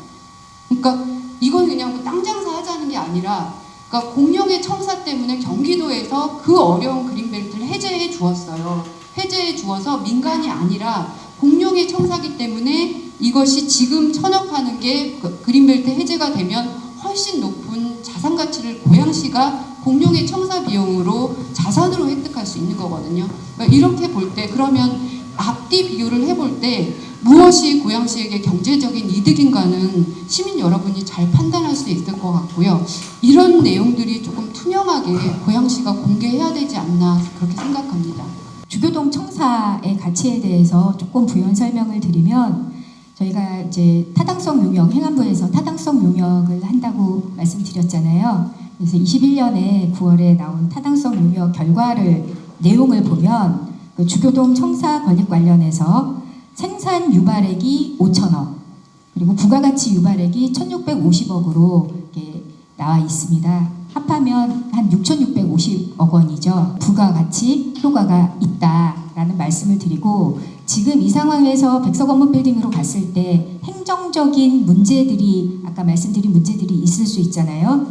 그러니까 이건 그냥 뭐 땅 장사하자는 게 아니라 그러니까 공룡의 청사 때문에 경기도에서 그 어려운 그린벨트를 해제해 주었어요. 해제해 주어서 민간이 아니라 공룡의 청사기 때문에 이것이 지금 천억하는 게 그린벨트 해제가 되면 훨씬 높은 자산 가치를 고양시가 공룡의 청사 비용으로 자산으로 획득할 수 있는 거거든요. 그러니까 이렇게 볼 때 그러면 앞뒤 비교를 해볼 때 무엇이 고양시에게 경제적인 이득인가는 시민 여러분이 잘 판단할 수 있을 것 같고요. 이런 내용들이 조금 투명하게 고양시가 공개해야 되지 않나 그렇게 생각합니다. 주교동 청사의 가치에 대해서 조금 부연 설명을 드리면 저희가 이제 타당성 용역, 행안부에서 타당성 용역을 한다고 말씀드렸잖아요. 그래서 21년에 9월에 나온 타당성 용역 결과를 내용을 보면 그 주교동 청사 건립 관련해서 생산 유발액이 5천억 그리고 부가가치 유발액이 1,650억으로 이렇게 나와 있습니다. 합하면 한 6,650억 원이죠. 부가가치 효과가 있다라는 말씀을 드리고 지금 이 상황에서 백석원무 빌딩으로 갔을 때 행정적인 문제들이 아까 말씀드린 문제들이 있을 수 있잖아요.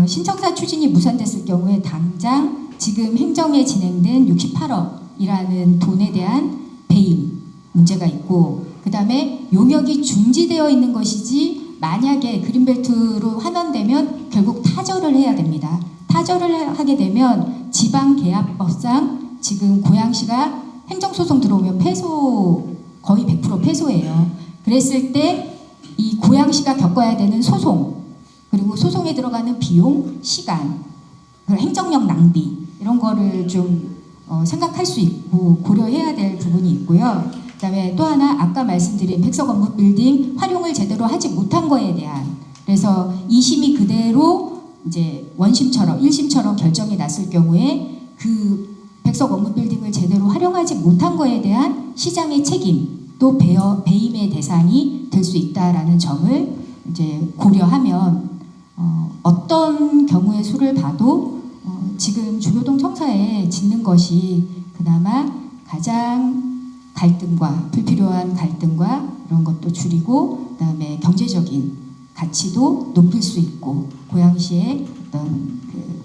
신청사 추진이 무산됐을 경우에 당장 지금 행정에 진행된 68억이라는 돈에 대한 배임 문제가 있고 그 다음에 용역이 중지되어 있는 것이지 만약에 그린벨트로 환원되면 결국 타절을 해야 됩니다. 타절을 하게 되면 지방계약법상 지금 고양시가 행정소송 들어오면 패소 거의 100% 패소예요. 그랬을 때 이 고양시가 겪어야 되는 소송 그리고 소송에 들어가는 비용, 시간, 행정력 낭비 이런 거를 좀 생각할 수 있고 고려해야 될 부분이 있고요. 그다음에 또 하나 아까 말씀드린 백석원무 빌딩 활용을 제대로 하지 못한 거에 대한 그래서 2심이 그대로 이제 원심처럼 1심처럼 결정이 났을 경우에 그 백석원무 빌딩을 제대로 활용하지 못한 거에 대한 시장의 책임 또 배임의 대상이 될 수 있다라는 점을 이제 고려하면 어떤 경우의 수를 봐도 지금 주교동 청사에 짓는 것이 그나마 가장 갈등과 불필요한 갈등과 이런 것도 줄이고 그다음에 경제적인 가치도 높일 수 있고 고양시의 어떤 그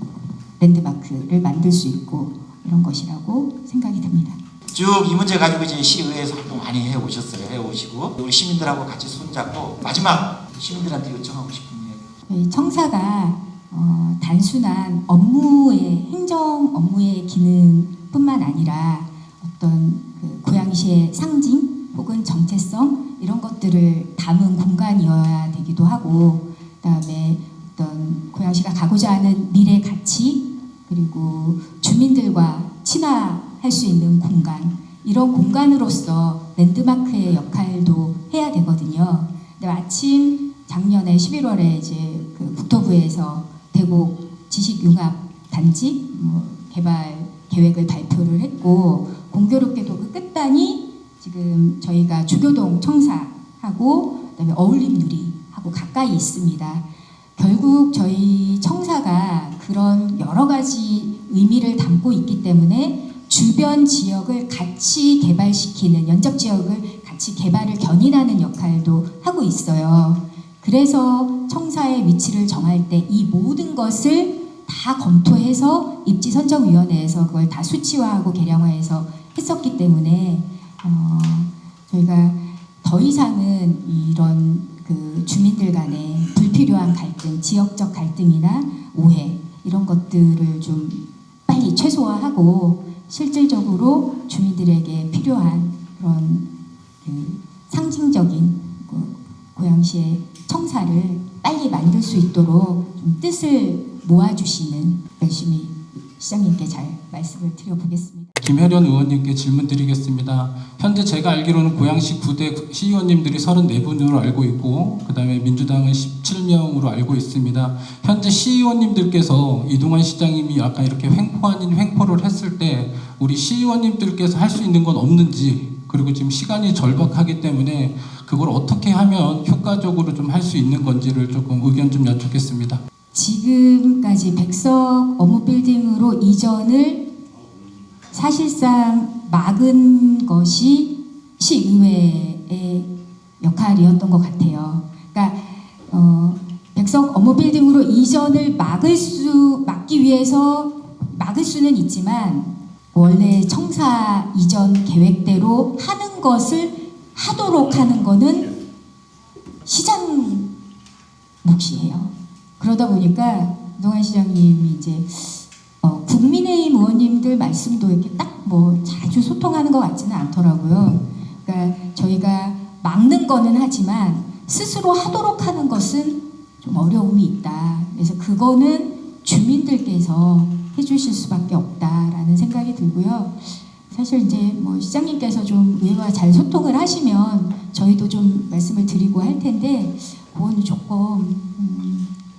랜드마크를 만들 수 있고 이런 것이라고 생각이 듭니다. 쭉 이 문제 가지고 이제 시의회에서 활동 많이 해오시고 우리 시민들하고 같이 손잡고 마지막 시민들한테 요청하고 싶은 얘기. 저희 청사가 단순한 행정 업무의 기능뿐만 아니라 어떤 그 고양시의 상징 혹은 정체성 이런 것들을 담은 공간이어야 되기도 하고, 그다음에 어떤 고양시가 가고자 하는 미래 가치 그리고 주민들과 친화할 수 있는 공간, 이런 공간으로서 랜드마크의 역할도 해야 되거든요. 근데 마침 작년에 11월에 이제 그 국토부에서 대곡 지식융합단지 개발 계획을 발표를 했고, 공교롭게도 그 끝단이 지금 저희가 주교동 청사하고 그다음에 어울림누리하고 가까이 있습니다. 결국 저희 청사가 그런 여러 가지 의미를 담고 있기 때문에 주변 지역을 같이 개발시키는, 연접 지역을 같이 개발을 견인하는 역할도 하고 있어요. 그래서 청사의 위치를 정할 때 이 모든 것을 다 검토해서 입지선정위원회에서 그걸 다 수치화하고 계량화해서 했었기 때문에 저희가 더 이상은 이런 그 주민들 간의 불필요한 갈등, 지역적 갈등이나 오해 이런 것들을 좀 빨리 최소화하고 실질적으로 주민들에게 필요한 그런 그 상징적인 고양시의 청사를 빨리 만들 수 있도록 좀 뜻을 모아주시는, 열심히 시장님께 잘 말씀을 드려보겠습니다. 김혜련 의원님께 질문 드리겠습니다. 현재 제가 알기로는 고양시 9대 시의원님들이 34분으로 알고 있고, 그 다음에 민주당은 17명으로 알고 있습니다. 현재 시의원님들께서 이동환 시장님이 아까 이렇게 횡포 아닌 횡포를 했을 때 우리 시의원님들께서 할 수 있는 건 없는지, 그리고 지금 시간이 절박하기 때문에 그걸 어떻게 하면 효과적으로 좀 할 수 있는 건지를 조금 의견 좀 여쭙겠습니다. 지금까지 백석 업무빌딩으로 이전을 사실상 막은 것이 시의회의 역할이었던 것 같아요. 그러니까 백석 업무빌딩으로 이전을 막기 위해서 막을 수는 있지만, 원래 청사 이전 계획대로 하는 것을 하도록 하는 거는 시장 몫이에요. 그러다 보니까 이동환 시장님이 이제 국민의힘 의원님들 말씀도 이렇게 딱 뭐 자주 소통하는 것 같지는 않더라고요. 그러니까 저희가 막는 거는 하지만 스스로 하도록 하는 것은 좀 어려움이 있다. 그래서 그거는 주민들께서 해주실 수밖에 없다라는 생각이 들고요. 사실 이제 뭐 시장님께서 좀 의회와 잘 소통을 하시면 저희도 좀 말씀을 드리고 할 텐데, 그건 조금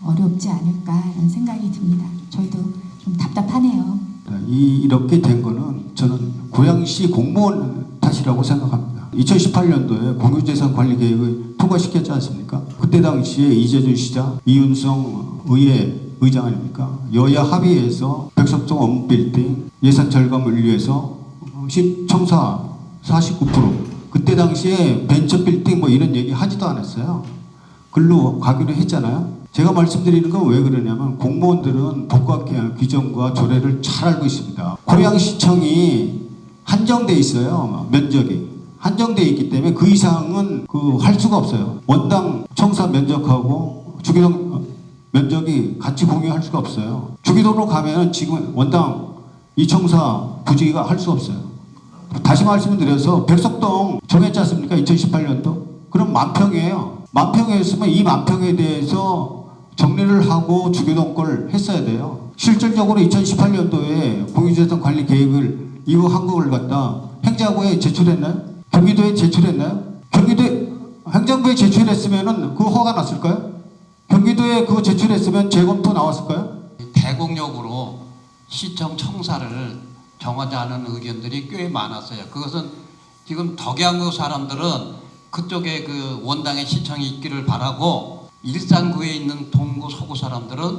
어렵지 않을까라는 생각이 듭니다. 저희도 좀 답답하네요. 이렇게 된 거는 저는 고양시 공무원 탓이라고 생각합니다. 2018년도에 공유재산관리계획을 통과시켰지 않습니까? 그때 당시에 이재준 시장, 이윤성 의회 의장 아닙니까? 여야 합의해서 백석동 업무빌딩 예산 절감을 위해서 시청사 49%, 그때 당시에 벤처빌딩 뭐 이런 얘기 하지도 않았어요. 글로 가기로 했잖아요. 제가 말씀드리는 건 왜 그러냐면, 공무원들은 법과 규정과 조례를 잘 알고 있습니다. 고양시청이 한정돼 있어요. 면적이 한정돼 있기 때문에 그 이상은 할 수가 없어요. 원당 청사 면적하고 주기동 면적이 같이 공유할 수가 없어요. 주기도로 가면 지금 원당 이 청사 부지가 할 수 없어요. 다시 말씀을 드려서 백석동 정했지 않습니까? 2018년도. 그럼 만평이에요. 만평이었으면 이 만평에 대해서 정리를 하고 주기동 걸 했어야 돼요. 실질적으로 2018년도에 공유재산 관리 계획을 이거 한 거를 갖다 행자부에 제출했나요? 경기도에 제출했나요? 경기도에 행정부에 제출했으면은 그 허가 났을까요? 경기도에 그거 제출했으면 재검토 나왔을까요? 대공력으로 시청 청사를 정하자는 의견들이 꽤 많았어요. 그것은 지금 덕양구 사람들은 그쪽에 그 원당의 시청이 있기를 바라고, 일산구에 있는 동구 서구 사람들은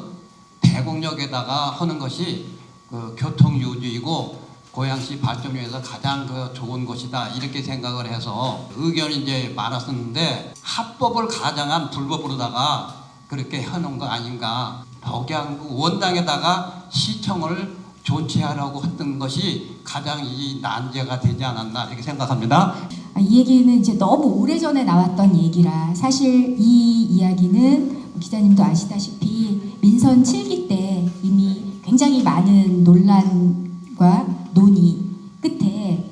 대공력에다가 하는 것이 그 교통 유지이고 고양시 발전위에서 가장 그 좋은 것이다, 이렇게 생각을 해서 의견이 이제 많았었는데, 합법을 가장한 불법으로다가 그렇게 해놓은 거 아닌가. 덕양구 원당에다가 시청을 조치하라고 했던 것이 가장 이 난제가 되지 않았나 이렇게 생각합니다. 이 얘기는 이제 너무 오래전에 나왔던 얘기라 사실 이 이야기는 기자님도 아시다시피 민선 7기 때 이미 굉장히 많은 논란과 논의 끝에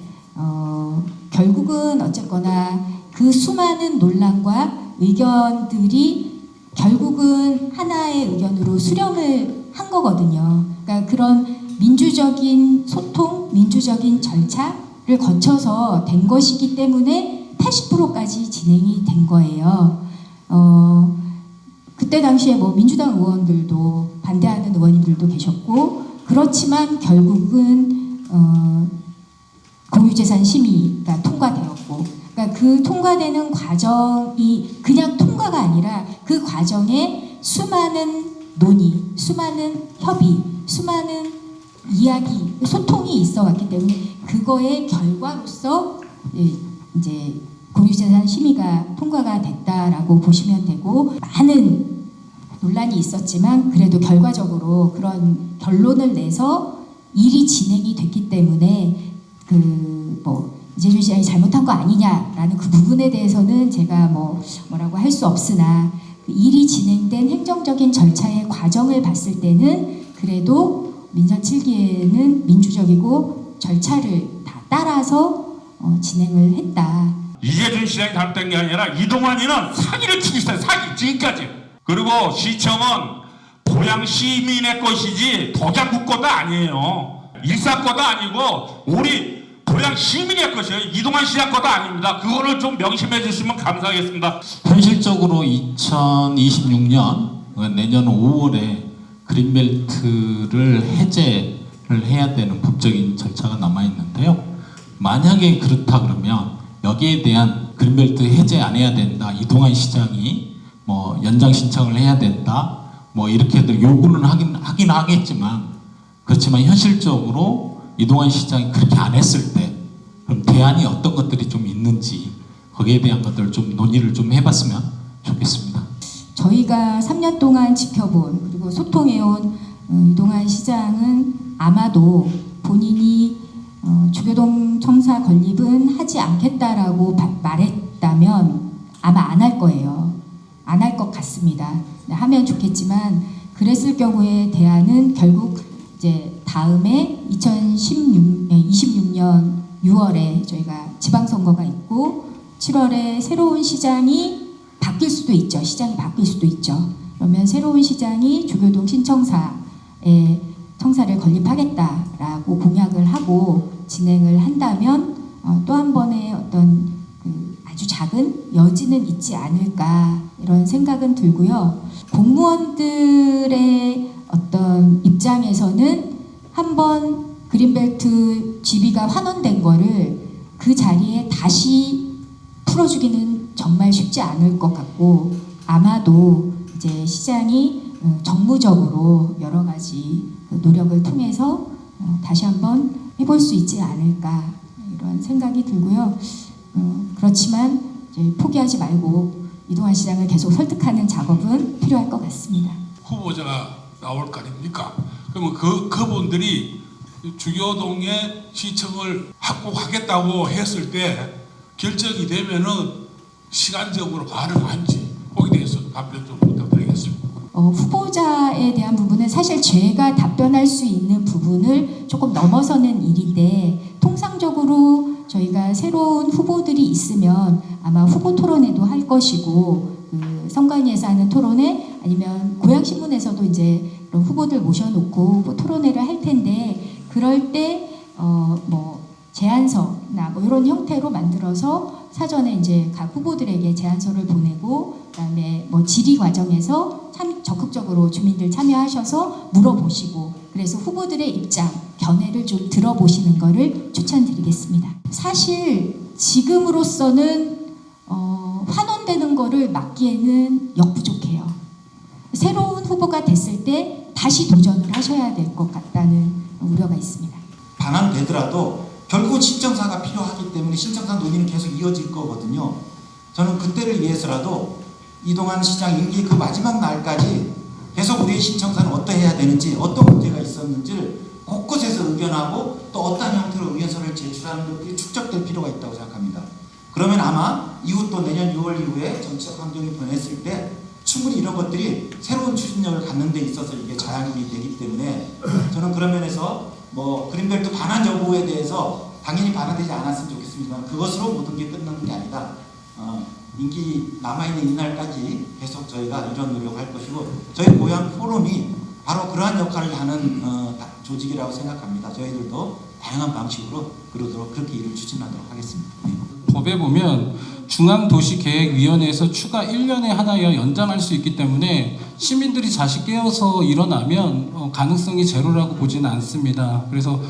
결국은 어쨌거나 그 수많은 논란과 의견들이 결국은 하나의 의견으로 수렴을 한 거거든요. 그러니까 그런 민주적인 소통, 민주적인 절차를 거쳐서 된 것이기 때문에 80%까지 진행이 된 거예요. 그때 당시에 뭐 민주당 의원들도 반대하는 의원님들도 계셨고 그렇지만 결국은 공유재산 심의가 통과되었고 그러니까 그 통과되는 과정이 그냥 통과가 아니라 그 과정에 수많은 논의, 수많은 협의, 수많은 이야기, 소통이 있어 왔기 때문에 그거의 결과로서 이제 공유재산 심의가 통과가 됐다라고 보시면 되고 많은 논란이 있었지만 그래도 결과적으로 그런 결론을 내서 일이 진행이 됐기 때문에 이재준 시장이 잘못한 거 아니냐라는 그 부분에 대해서는 제가 뭐라고 할 수 없으나 그 일이 진행된 행정적인 절차의 과정을 봤을 때는 그래도 민선 7기에는 민주적이고 절차를 다 따라서 진행을 했다. 이재준 시장이 잘못된 게 아니라 이동환이는 사기를 치고 있어요. 사기 지금까지. 그리고 시청은 고양 시민의 것이지 도장국 것도 아니에요. 일사 것도 아니고 우리 고양 시민의 것이에요. 이동환 시장 것도 아닙니다. 그거를 좀 명심해 주시면 감사하겠습니다. 현실적으로 2026년 내년 5월에 그린벨트를 해제를 해야 되는 법적인 절차가 남아 있는데요. 만약에 그렇다 그러면 여기에 대한 그린벨트 해제 안 해야 된다. 이동환 시장이 뭐 연장 신청을 해야 된다. 뭐 이렇게들 요구는 하긴 하겠지만 그렇지만 현실적으로 이동환 시장이 그렇게 안 했을 때 그럼 대안이 어떤 것들이 좀 있는지 거기에 대한 것들을 좀 논의를 좀 해봤으면 좋겠습니다. 저희가 3년 동안 지켜본 그리고 소통해온 이동환 시장은 아마도 본인이 주교동 청사 건립은 하지 않겠다라고 말했다면 아마 안 할 거예요. 안 할 것 같습니다. 하면 좋겠지만 그랬을 경우에 대안은 결국 이제 다음에 2026년 6월에 저희가 지방선거가 있고 7월에 새로운 시장이 바뀔 수도 있죠. 시장이 바뀔 수도 있죠. 그러면 새로운 시장이 주교동 신청사에 청사를 건립하겠다라고 공약을 하고 진행을 한다면 또 한 번의 어떤 아주 작은 여지는 있지 않을까 이런 생각은 들고요. 공무원들의 어떤 입장에서는 한번 그린벨트 GB가 환원된 거를 그 자리에 다시 풀어주기는 정말 쉽지 않을 것 같고 아마도 이제 시장이 정무적으로 여러 가지 노력을 통해서 다시 한번 해볼 수 있지 않을까 이런 생각이 들고요. 그렇지만 이제 포기하지 말고 이동환 시장을 계속 설득하는 작업은 필요할 것 같습니다. 후보자가 나올 거 아닙니까? 그러면 그분들이 주교동에 시청을 확보하겠다고 했을 때 결정이 되면은 시간적으로 가능한지 거기에 대해서 답변 좀 부탁드리겠습니다. 후보자에 대한 부분은 사실 제가 답변할 수 있는 부분을 조금 넘어서는 일인데 통상적으로 저희가 새로운 후보들이 있으면 아마 후보 토론회도 할 것이고 선관위에서 하는 토론회 아니면 고양신문에서도 이제 그런 후보들 모셔놓고 후보 토론회를 할 텐데 그럴 때 제안서나 이런 형태로 만들어서 사전에 이제 각 후보들에게 제안서를 보내고 그다음에 질의 과정에서 적극적으로 주민들 참여하셔서 물어보시고 그래서 후보들의 입장, 견해를 좀 들어보시는 거를 추천드리겠습니다. 사실 지금으로서는 환원되는 거를 막기에는 역부족해요. 새로운 후보가 됐을 때 다시 도전을 하셔야 될 것 같다는 우려가 있습니다. 반환되더라도 결국은 신청사가 필요하기 때문에 신청사 논의는 계속 이어질 거거든요. 저는 그때를 위해서라도 이동환 시장 임기 그 마지막 날까지 계속 우리의 신청사는 어떠해야 되는지 어떤 문제가 있었는지를 곳곳에서 의견하고 또 어떤 형태로 의견서를 제출하는 것들이 축적될 필요가 있다고 생각합니다. 그러면 아마 이후 또 내년 6월 이후에 정치적 환경이 변했을 때 충분히 이런 것들이 새로운 추진력을 갖는 데 있어서 이게 자양이 되기 때문에 저는 그런 면에서 뭐 그린벨트 반환 여부에 대해서 당연히 반환되지 않았으면 좋겠습니다만 그것으로 모든 게 끝나는 게 아니다. 임기 남아있는 이날까지 계속 저희가 이런 노력을 할 것이고 저희 고향 포럼이 바로 그러한 역할을 하는 조직이라고 생각합니다. 저희들도 다양한 방식으로 그렇게 일을 추진하도록 하겠습니다. 네. 법에 보면 중앙도시계획위원회에서 추가 1년에 하나여 연장할 수 있기 때문에 시민들이 다시 깨어서 일어나면 가능성이 제로라고 보지는 않습니다. 그래서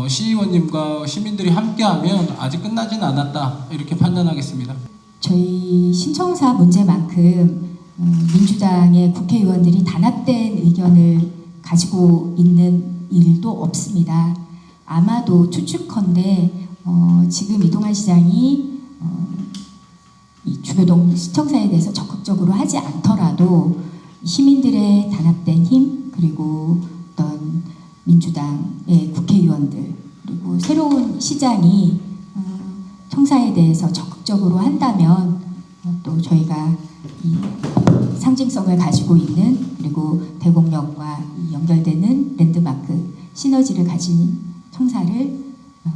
시의원님과 시민들이 함께하면 아직 끝나진 않았다 이렇게 판단하겠습니다. 저희 신청사 문제만큼 민주당의 국회의원들이 단합된 의견을 가지고 있는 일도 없습니다. 아마도 추측컨대 지금 이동환 시장이 이 주교동 시청사에 대해서 적극적으로 하지 않더라도 시민들의 단합된 힘 그리고 어떤 민주당의 국회의원들 그리고 새로운 시장이 청사에 대해서 적극적으로 한다면 또 저희가 이 상징성을 가지고 있는 그리고 대곡역과 연결되는 랜드마크 시너지를 가진 청사를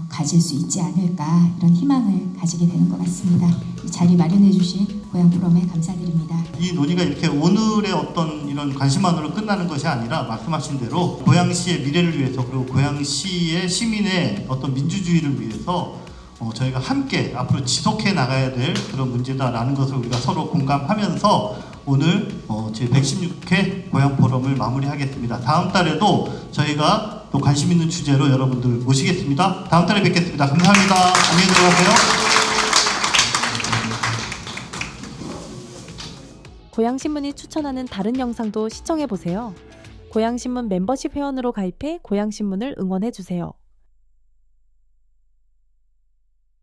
가질 수 있지 않을까 이런 희망을 가지게 되는 것 같습니다. 이 자리 마련해 주신 고향 포럼에 감사드립니다. 이 논의가 이렇게 오늘의 어떤 이런 관심만으로 끝나는 것이 아니라 말씀하신 대로 고양시의 미래를 위해서 그리고 고양시의 시민의 어떤 민주주의를 위해서 저희가 함께 앞으로 지속해 나가야 될 그런 문제다라는 것을 우리가 서로 공감하면서 오늘 제116회 고향 포럼을 마무리하겠습니다. 다음 달에도 저희가 또 관심 있는 주제로 여러분들 모시겠습니다. 다음 달에 뵙겠습니다. 감사합니다. 안녕히 들어가세요. 고향신문이 추천하는 다른 영상도 시청해보세요. 고향신문 멤버십 회원으로 가입해 고향신문을 응원해주세요.